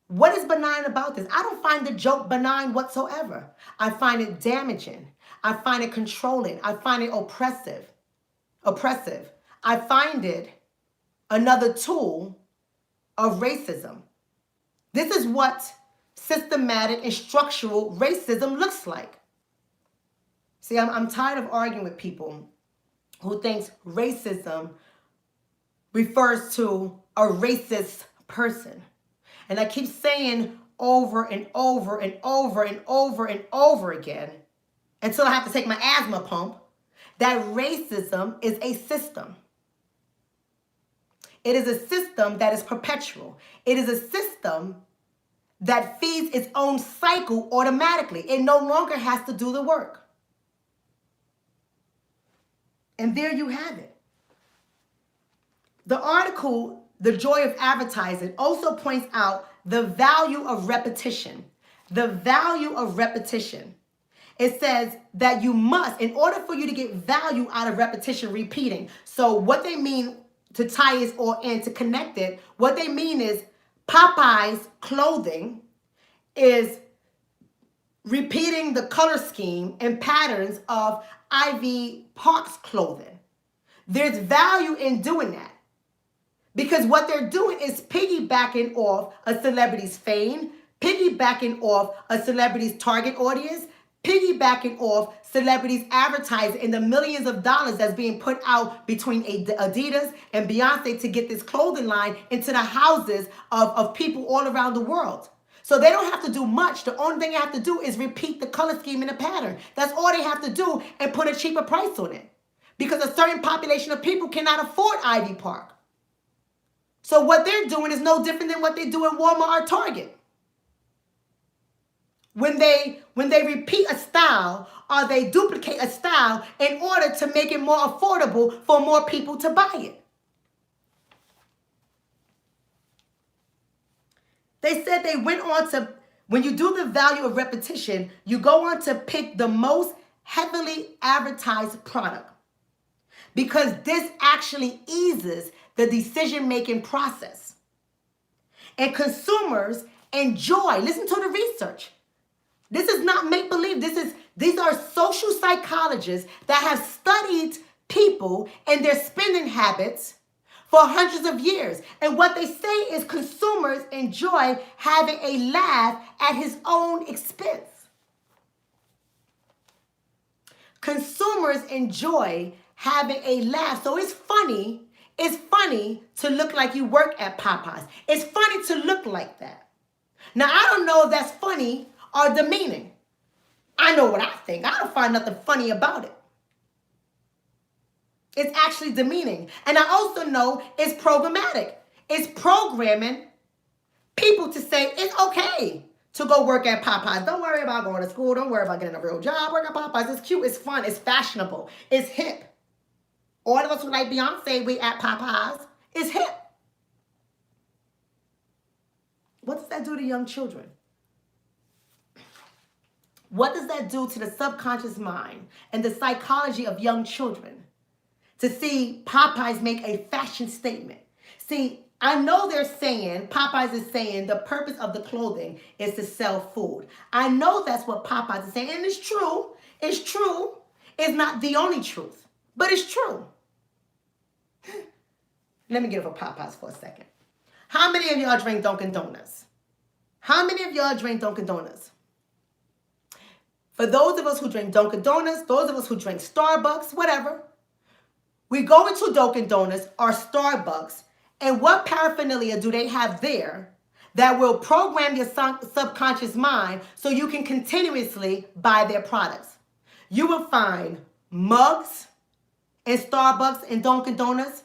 What is benign about this? I don't find the joke benign whatsoever. I find it damaging. I find it controlling. I find it oppressive. I find it another tool of racism. This is what systematic and structural racism looks like. See, I'm tired of arguing with people who thinks racism refers to a racist person. And I keep saying over and over and over and over and over again, until I have to take my asthma pump, that racism is a system. It is a system that is perpetual. It is a system that feeds its own cycle automatically. It no longer has to do the work. And there you have it. The article, The Joy of Advertising, also points out the value of repetition. The value of repetition. It says that you must, in order for you to get value out of repetition, repeating. So what they mean, to tie it all in, to connect it, what they mean is Popeyes clothing is repeating the color scheme and patterns of Ivy Park's clothing. There's value in doing that. Because what they're doing is piggybacking off a celebrity's fame, piggybacking off a celebrity's target audience, piggybacking off celebrities advertising in the millions of dollars that's being put out between Adidas and Beyonce to get this clothing line into the houses of people all around the world. So they don't have to do much. The only thing they have to do is repeat the color scheme and the pattern. That's all they have to do, and put a cheaper price on it. Because a certain population of people cannot afford Ivy Park. So what they're doing is no different than what they do at Walmart or Target. When they repeat a style or they duplicate a style in order to make it more affordable for more people to buy it. They said they went on to, when you do the value of repetition, you go on to pick the most heavily advertised product. Because this actually eases the decision-making process. And consumers enjoy, listen to the research. This is not make-believe. These are social psychologists that have studied people and their spending habits for hundreds of years. And what they say is consumers enjoy having a laugh at his own expense. Consumers enjoy having a laugh. So it's funny to look like you work at Popeyes. It's funny to look like that. Now, I don't know if that's funny or demeaning. I know what I think. I don't find nothing funny about it. It's actually demeaning. And I also know it's programmatic. It's programming people to say it's okay to go work at Popeyes. Don't worry about going to school. Don't worry about getting a real job. Work at Popeyes. It's cute. It's fun. It's fashionable. It's hip. All of us who like Beyonce, we at Popeyes. It's hip. What does that do to young children? What does that do to the subconscious mind and the psychology of young children to see Popeyes make a fashion statement? See, I know they're saying, Popeyes is saying the purpose of the clothing is to sell food. I know that's what Popeyes is saying, and it's true. It's true. It's not the only truth, but it's true. Let me get over Popeyes for a second. How many of y'all drink Dunkin' Donuts? How many of y'all drink Dunkin' Donuts? For those of us who drink Dunkin' Donuts, those of us who drink Starbucks, whatever, we go into Dunkin' Donuts or Starbucks, and what paraphernalia do they have there that will program your subconscious mind so you can continuously buy their products? You will find mugs in Starbucks and Dunkin' Donuts.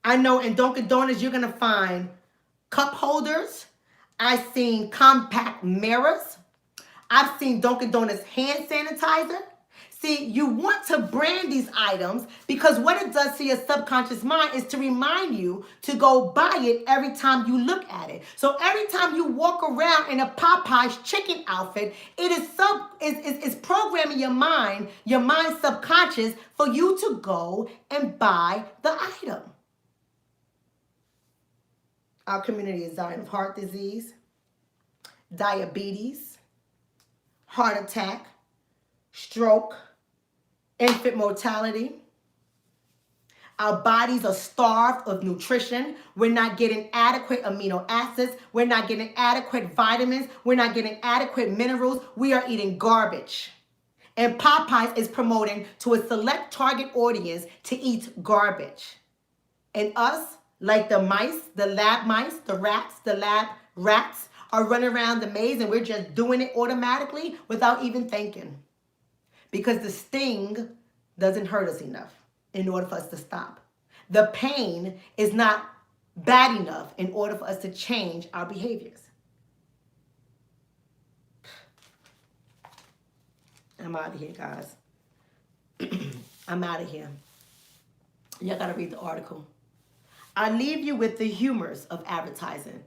I know in Dunkin' Donuts you're going to find cup holders. I've seen compact mirrors. I've seen Dunkin' Donuts hand sanitizer. See, you want to brand these items because what it does to your subconscious mind is to remind you to go buy it every time you look at it. So every time you walk around in a Popeyes chicken outfit, it is programming your mind subconscious for you to go and buy the item. Our community is dying of heart disease, diabetes, heart attack, stroke, infant mortality. Our bodies are starved of nutrition. We're not getting adequate amino acids. We're not getting adequate vitamins. We're not getting adequate minerals. We are eating garbage. And Popeyes is promoting to a select target audience to eat garbage. And us, like the mice, the lab mice, the rats, the lab rats, are running around the maze and we're just doing it automatically without even thinking. Because the sting doesn't hurt us enough in order for us to stop. The pain is not bad enough in order for us to change our behaviors. I'm out of here, guys. I'm out of here. Y'all gotta read the article. I leave you with the humors of advertising.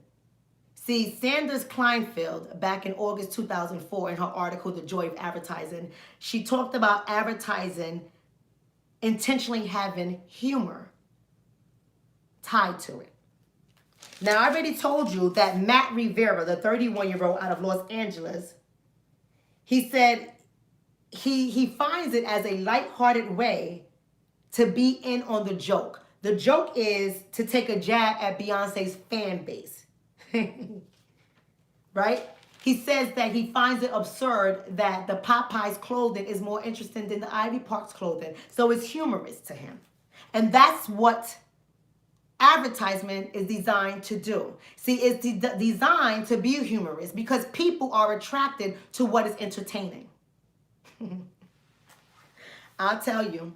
See, Sanders Kleinfeld, back in August 2004, in her article, The Joy of Advertising, she talked about advertising intentionally having humor tied to it. Now, I already told you that Matt Rivera, the 31-year-old out of Los Angeles, he said he finds it as a lighthearted way to be in on the joke. The joke is to take a jab at Beyonce's fan base. Right? He says that he finds it absurd that the Popeyes clothing is more interesting than the Ivy Park's clothing. So it's humorous to him. And that's what advertisement is designed to do. See, it's designed to be humorous because people are attracted to what is entertaining. I'll tell you,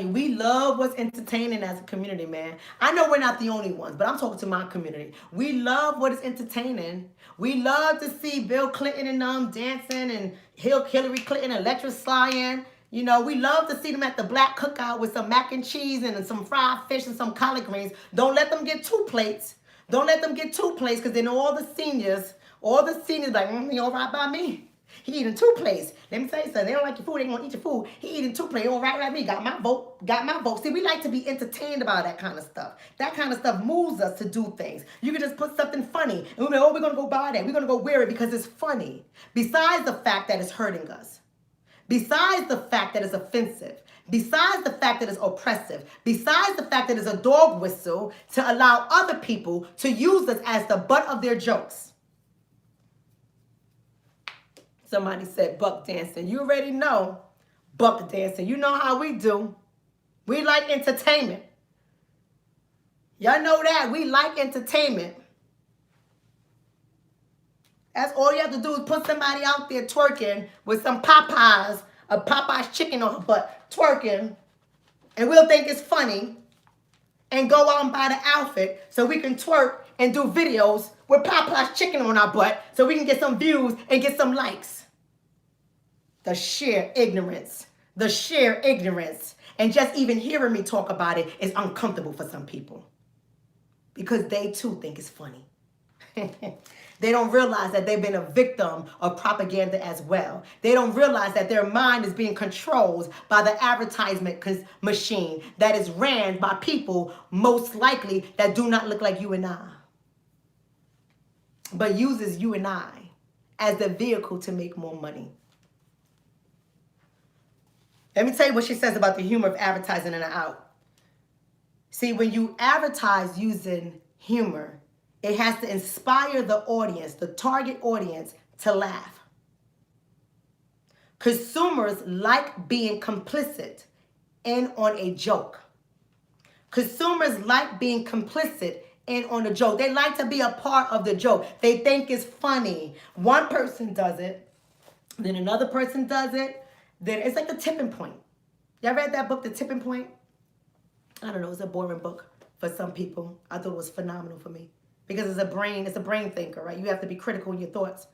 we love what's entertaining as a community, man. I know we're not the only ones, but I'm talking to my community. We love what is entertaining. We love to see Bill Clinton and them dancing and Hillary Clinton electrifying. You know, we love to see them at the black cookout with some mac and cheese and some fried fish and some collard greens. Don't let them get 2 plates. Don't let them get 2 plates because then all the seniors like, he all right by me. He eating 2 plates. Let me tell you something. They don't like your food. They ain't gonna eat your food. He eating 2 plates. All right, me. Got my vote. Got my vote. See, we like to be entertained about that kind of stuff. That kind of stuff moves us to do things. You can just put something funny. And we're like, oh, we're going to go buy that. We're going to go wear it because it's funny. Besides the fact that it's hurting us. Besides the fact that it's offensive. Besides the fact that it's oppressive. Besides the fact that it's a dog whistle to allow other people to use us as the butt of their jokes. Somebody said buck dancing. You already know buck dancing. You know how we do. We like entertainment. Y'all know that. We like entertainment. That's all you have to do is put somebody out there twerking with some Popeyes, a Popeyes chicken on her butt, twerking, and we'll think it's funny and go out and buy the outfit so we can twerk and do videos with Popeyes chicken on our butt so we can get some views and get some likes. The sheer ignorance. The sheer ignorance. And just even hearing me talk about it is uncomfortable for some people. Because they too think it's funny. They don't realize that they've been a victim of propaganda as well. They don't realize that their mind is being controlled by the advertisement machine that is ran by people most likely that do not look like you and I. But uses you and I as the vehicle to make more money. Let me tell you what she says about the humor of advertising in and out. See, when you advertise using humor, it has to inspire the audience, the target audience, to laugh. Consumers like being complicit in on a joke. Consumers like being complicit in on a joke. They like to be a part of the joke. They think it's funny. One person does it, then another person does it. Then it's like the tipping point. Y'all read that book, The Tipping Point? I don't know, it's a boring book for some people. I thought it was phenomenal for me. Because it's a brain thinker, right? You have to be critical in your thoughts.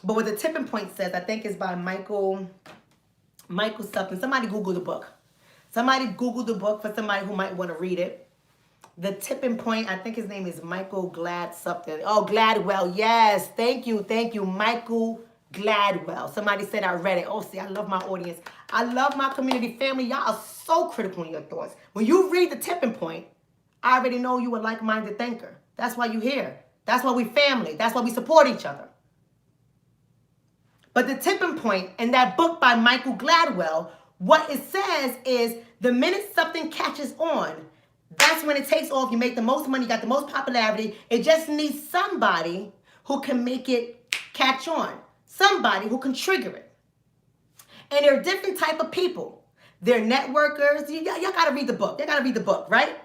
But what The Tipping Point says, I think is by Michael something. Somebody Google the book. Somebody Google the book for somebody who might want to read it. The Tipping Point, I think his name is Michael Glad something. Oh, Gladwell, yes. Thank you, Michael Gladwell. Somebody said I read it. Oh, see, I love my audience. I love my community family. Y'all are so critical in your thoughts. When you read The Tipping Point, I already know you a like-minded thinker. That's why you're here. That's why we family. That's why we support each other. But the tipping point in that book by Michael Gladwell, what it says is the minute something catches on, that's when it takes off. You make the most money, you got the most popularity. It just needs somebody who can make it catch on. Somebody who can trigger it. And there are different type of people. They're networkers. Y'all got to read the book. You got to read the book, right?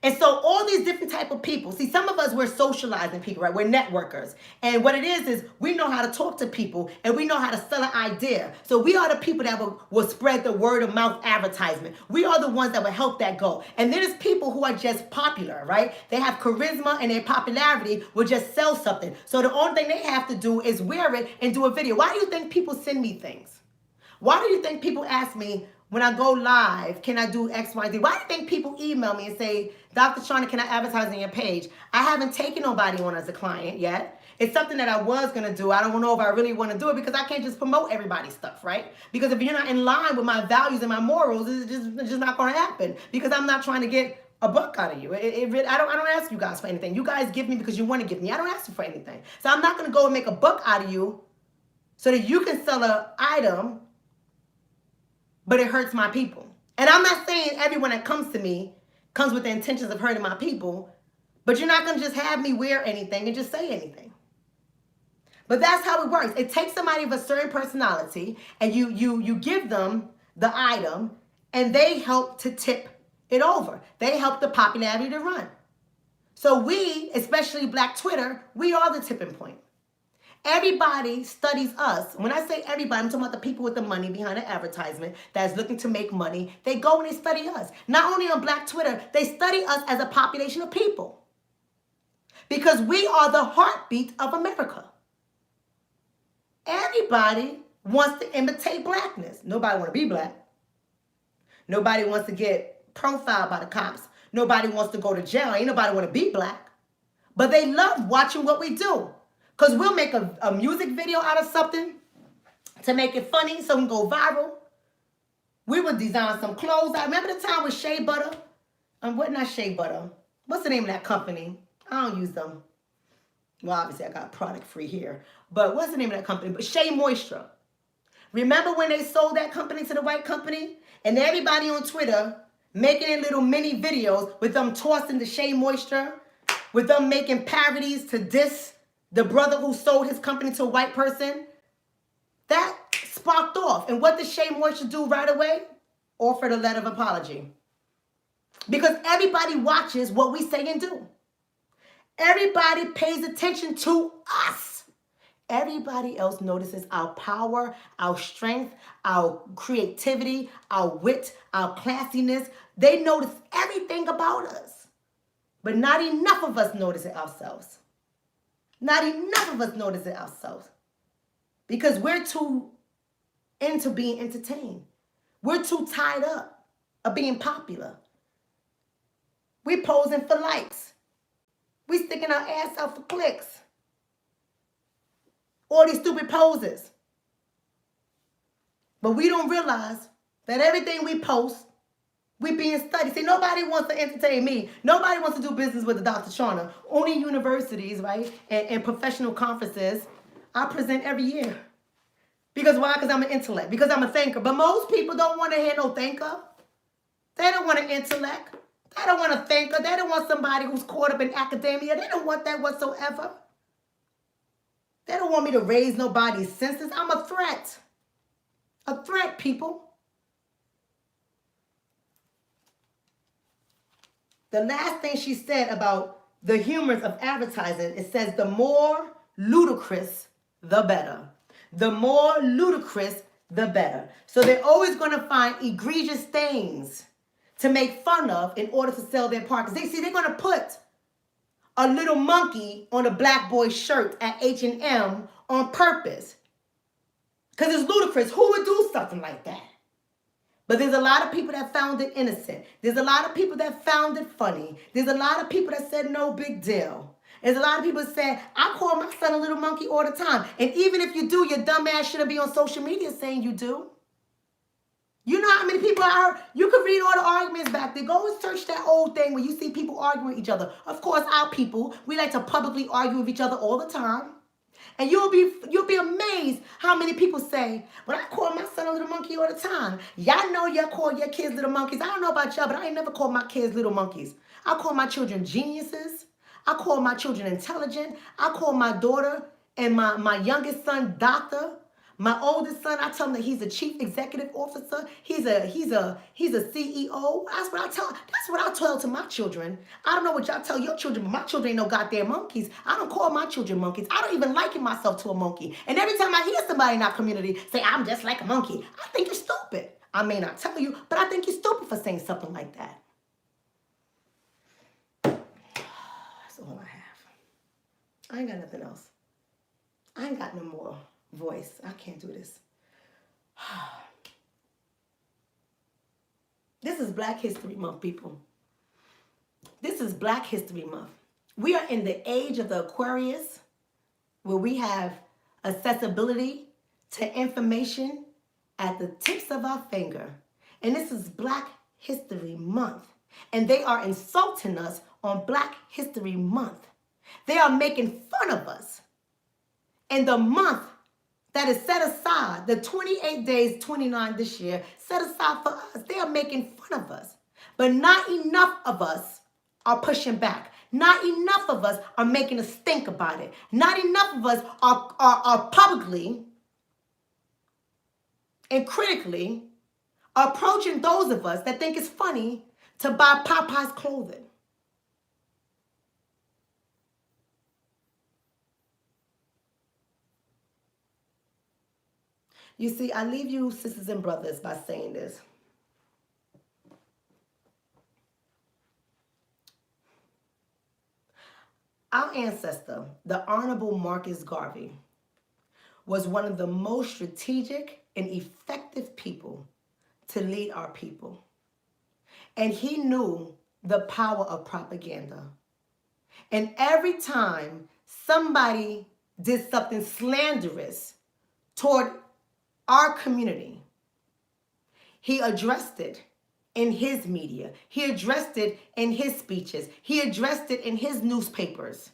And so all these different type of people. See, some of us, we're socializing people, right? We're networkers. And what it is we know how to talk to people and we know how to sell an idea. So we are the people that will spread the word of mouth advertisement. We are the ones that will help that go. And then there's people who are just popular, right? They have charisma and their popularity will just sell something. So the only thing they have to do is wear it and do a video. Why do you think people send me things? Why do you think people ask me, when I go live, can I do X, Y, Z? Why do you think people email me and say, Dr. Shauna, can I advertise on your page? I haven't taken nobody on as a client yet. It's something that I was going to do. I don't know if I really want to do it because I can't just promote everybody's stuff, right? Because if you're not in line with my values and my morals, it's just not going to happen because I'm not trying to get a buck out of you. I don't ask you guys for anything. You guys give me because you want to give me. I don't ask you for anything. So I'm not going to go and make a buck out of you so that you can sell an item, but it hurts my people. And I'm not saying everyone that comes to me comes with the intentions of hurting my people, but you're not going to just have me wear anything and just say anything. But that's how it works. It takes somebody of a certain personality and you give them the item and they help to tip it over. They help the popularity to run. So we, especially Black Twitter, we are the tipping point. Everybody studies us. When I say everybody, I'm talking about the people with the money behind the advertisement that's looking to make money. They go and they study us. Not only on Black Twitter, they study us as a population of people. Because we are the heartbeat of America. Everybody wants to imitate blackness. Nobody wants to be black. Nobody wants to get profiled by the cops. Nobody wants to go to jail. Ain't nobody want to be black. But they love watching what we do. Because we'll make a music video out of something to make it funny so it can go viral. We would design some clothes. I remember the time with Shea Butter. Not Shea Butter. What's the name of that company? I don't use them. Well, obviously I got product free here. But what's the name of that company? But Shea Moisture. Remember when they sold that company to the white company? And everybody on Twitter making their little mini videos with them tossing the Shea Moisture, with them making parodies to diss the brother who sold his company to a white person. That sparked off. And what did Shea Moisture do right away? Offered a letter of apology. Because everybody watches what we say and do. Everybody pays attention to us. Everybody else notices our power, our strength, our creativity, our wit, our classiness. They notice everything about us. But not enough of us notice it ourselves. Not enough of us notice it ourselves. Because we're too into being entertained. We're too tied up of being popular. We posing for likes. We sticking our ass out for clicks. All these stupid poses. But we don't realize that everything we post, we being studied. See, nobody wants to entertain me. Nobody wants to do business with the Dr. Shauna. Only universities, right, and professional conferences, I present every year. Because why? Because I'm an intellect. Because I'm a thinker. But most people don't want to hear no thinker. They don't want an intellect. They don't want a thinker. They don't want somebody who's caught up in academia. They don't want that whatsoever. They don't want me to raise nobody's senses. I'm a threat. A threat, people. The last thing she said about the humors of advertising, it says the more ludicrous, the better. The more ludicrous, the better. So they're always going to find egregious things to make fun of in order to sell their product. They're going to put a little monkey on a black boy's shirt at H&M on purpose. Because it's ludicrous. Who would do something like that? But there's a lot of people that found it innocent. There's a lot of people that found it funny. There's a lot of people that said no big deal. There's a lot of people that said, I call my son a little monkey all the time. And even if you do, your dumb ass shouldn't be on social media saying you do. You know how many people I heard? You can read all the arguments back there. Go and search that old thing where you see people arguing with each other. Of course, our people, we like to publicly argue with each other all the time. And you'll be amazed how many people say, "But I call my son a little monkey all the time." Y'all know y'all call your kids little monkeys. I don't know about y'all, but I ain't never called my kids little monkeys. I call my children geniuses. I call my children intelligent. I call my daughter and my youngest son doctor. My oldest son, I tell him that he's a chief executive officer. He's a CEO. That's what I tell to my children. I don't know what y'all tell your children, but my children ain't no goddamn monkeys. I don't call my children monkeys. I don't even liken myself to a monkey. And every time I hear somebody in our community say, "I'm just like a monkey," I think you're stupid. I may not tell you, but I think you're stupid for saying something like that. That's all I have. I ain't got nothing else. I ain't got no more voice. I can't do this. This is Black History Month, people. This is Black History Month. We are in the age of the Aquarius, where we have accessibility to information at the tips of our finger. And this is Black History Month. And they are insulting us on Black History Month. They are making fun of us. And the month that is set aside, the 28 days, 29 this year, set aside for us. They are making fun of us. But not enough of us are pushing back. Not enough of us are making us think about it. Not enough of us are publicly and critically approaching those of us that think it's funny to buy Popeyes clothing. You see, I leave you, sisters and brothers, by saying this. Our ancestor, the Honorable Marcus Garvey, was one of the most strategic and effective people to lead our people. And he knew the power of propaganda. And every time somebody did something slanderous toward our community, he addressed it in his media. He addressed it in his speeches. He addressed it in his newspapers,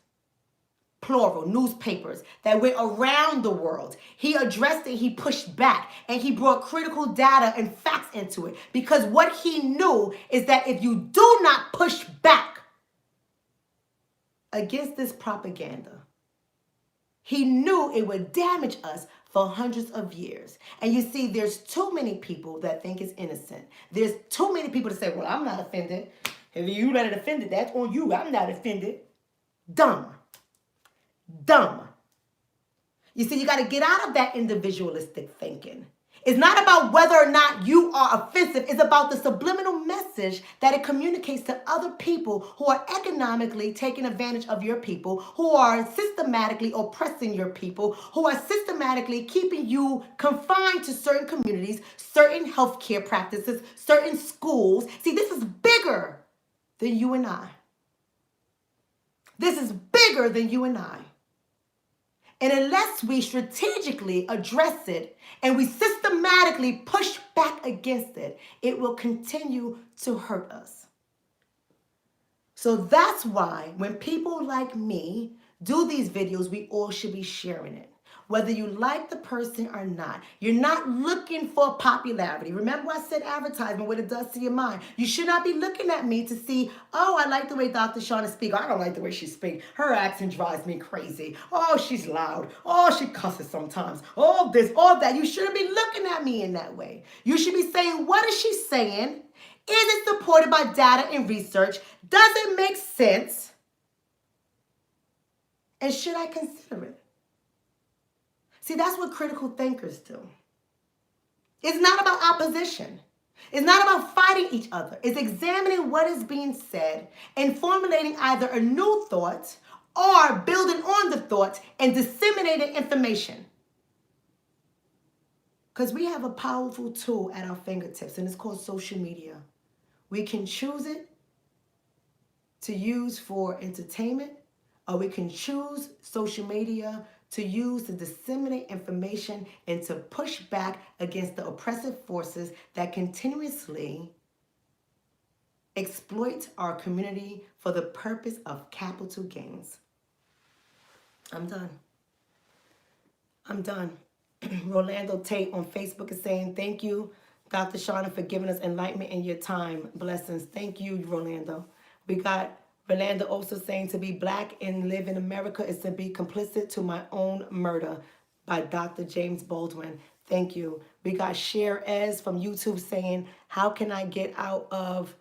plural, newspapers that went around the world. He addressed it, he pushed back, and he brought critical data and facts into it. Because what he knew is that if you do not push back against this propaganda, he knew it would damage us for hundreds of years. And you see, there's too many people that think it's innocent. There's too many people that say, "Well, I'm not offended. If you let it offended, that's on you. I'm not offended." Dumb. Dumb. You see, you got to get out of that individualistic thinking. It's not about whether or not you are offensive. It's about the subliminal message that it communicates to other people who are economically taking advantage of your people, who are systematically oppressing your people, who are systematically keeping you confined to certain communities, certain healthcare practices, certain schools. See, this is bigger than you and I. This is bigger than you and I. And unless we strategically address it and we systematically push back against it, it will continue to hurt us. So that's why when people like me do these videos, we all should be sharing it. Whether you like the person or not, you're not looking for popularity. Remember I said advertisement, what it does to your mind. You should not be looking at me to see, "Oh, I like the way Dr. Shauna speaks. I don't like the way she speaks. Her accent drives me crazy. Oh, she's loud. Oh, she cusses sometimes. Oh, this, all that." You shouldn't be looking at me in that way. You should be saying, what is she saying? Is it supported by data and research? Does it make sense? And should I consider it? See, that's what critical thinkers do. It's not about opposition. It's not about fighting each other. It's examining what is being said and formulating either a new thought or building on the thought and disseminating information. Because we have a powerful tool at our fingertips, and it's called social media. We can choose it to use for entertainment, or we can choose social media to use to disseminate information and to push back against the oppressive forces that continuously exploit our community for the purpose of capital gains. I'm done. I'm done. Rolando Tate on Facebook is saying, thank you, Dr. Shauna, for giving us enlightenment in your time. Blessings. Thank you, Rolando. We got Rolando also saying, to be black and live in America is to be complicit to my own murder, by Dr. James Baldwin. Thank you. We got Cher Ez from YouTube saying, how can I get out of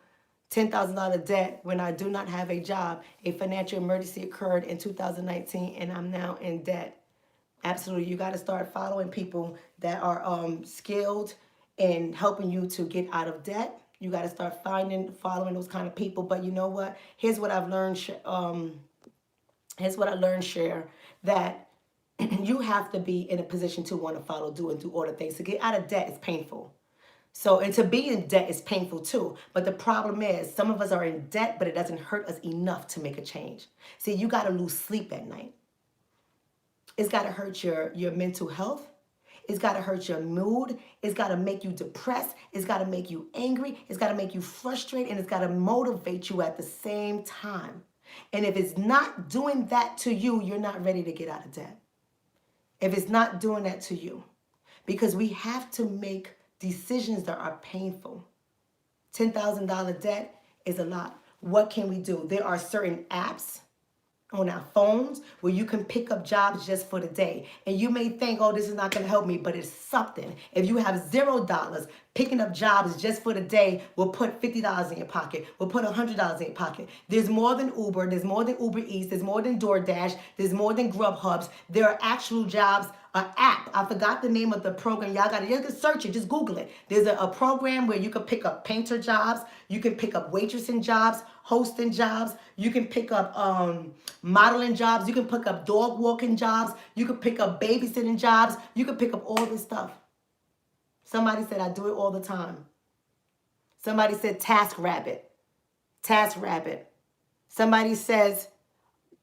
$10,000 debt when I do not have a job? A financial emergency occurred in 2019 and I'm now in debt. Absolutely. You got to start following people that are skilled in helping you to get out of debt. You got to start following those kind of people. But you know what? Here's what I've learned. Here's what I learned, Cher, that you have to be in a position to want to follow, do all the things. To get out of debt is painful. So, and to be in debt is painful too. But the problem is, some of us are in debt, but it doesn't hurt us enough to make a change. See, you got to lose sleep at night. It's got to hurt your mental health. It's got to hurt your mood. It's got to make you depressed. It's got to make you angry. It's got to make you frustrated. And it's got to motivate you at the same time. And if it's not doing that to you, you're not ready to get out of debt. If it's not doing that to you. Because we have to make decisions that are painful. $10,000 debt is a lot. What can we do? There are certain apps on our phones where you can pick up jobs just for the day. And you may think, oh, this is not going to help me, but it's something. If you have $0, picking up jobs just for the day will put $50 in your pocket, will put $100 in your pocket. There's more than Uber, there's more than Uber Eats, there's more than DoorDash, there's more than Grubhubs. There are actual jobs, an app. I forgot the name of the program. Y'all got to just search it, just Google it. There's a program where you can pick up painter jobs, you can pick up waitressing jobs, hosting jobs, you can pick up modeling jobs, you can pick up dog walking jobs, you can pick up babysitting jobs, you can pick up all this stuff. Somebody said, I do it all the time. Somebody said, TaskRabbit. TaskRabbit. Somebody says,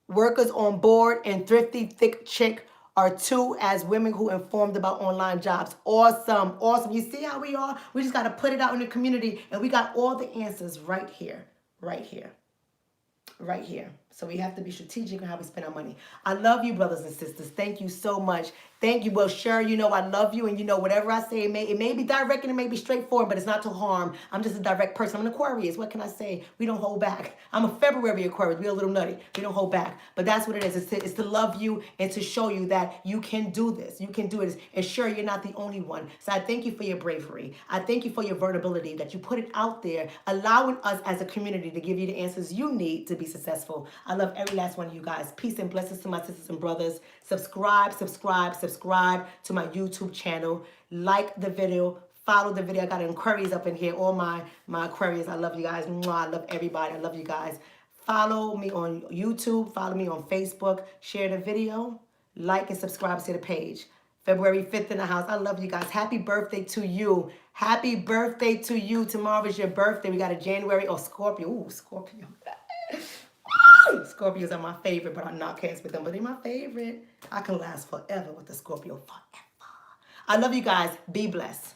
workers on board and thrifty thick chick are two as women who informed about online jobs. Awesome. Awesome. You see how we are? We just got to put it out in the community and we got all the answers right here. Right here. Right here. So we have to be strategic in how we spend our money. I love you, brothers and sisters. Thank you so much. Thank you. Well, sure, you know I love you, and you know whatever I say, it may be direct and it may be straightforward, but it's not to harm. I'm just a direct person. I'm an Aquarius. What can I say? We don't hold back. I'm a February Aquarius. We're a little nutty. We don't hold back. But that's what it is. It's to love you and to show you that you can do this. You can do it. And sure, you're not the only one. So I thank you for your bravery. I thank you for your vulnerability, that you put it out there, allowing us as a community to give you the answers you need to be successful. I love every last one of you guys. Peace and blessings to my sisters and brothers. Subscribe to my YouTube channel. Like the video. Follow the video. I got Aquarius up in here. All my Aquarius. I love you guys. Mwah, I love everybody. I love you guys. Follow me on YouTube. Follow me on Facebook. Share the video. Like and subscribe to the page. February 5th in the house. I love you guys. Happy birthday to you. Happy birthday to you. Tomorrow is your birthday. We got a January or Scorpio. Ooh, Scorpio. Scorpios are my favorite, but I'm not Cancer with them, but they're my favorite. I can last forever with the Scorpio, forever. I love you guys. Be blessed.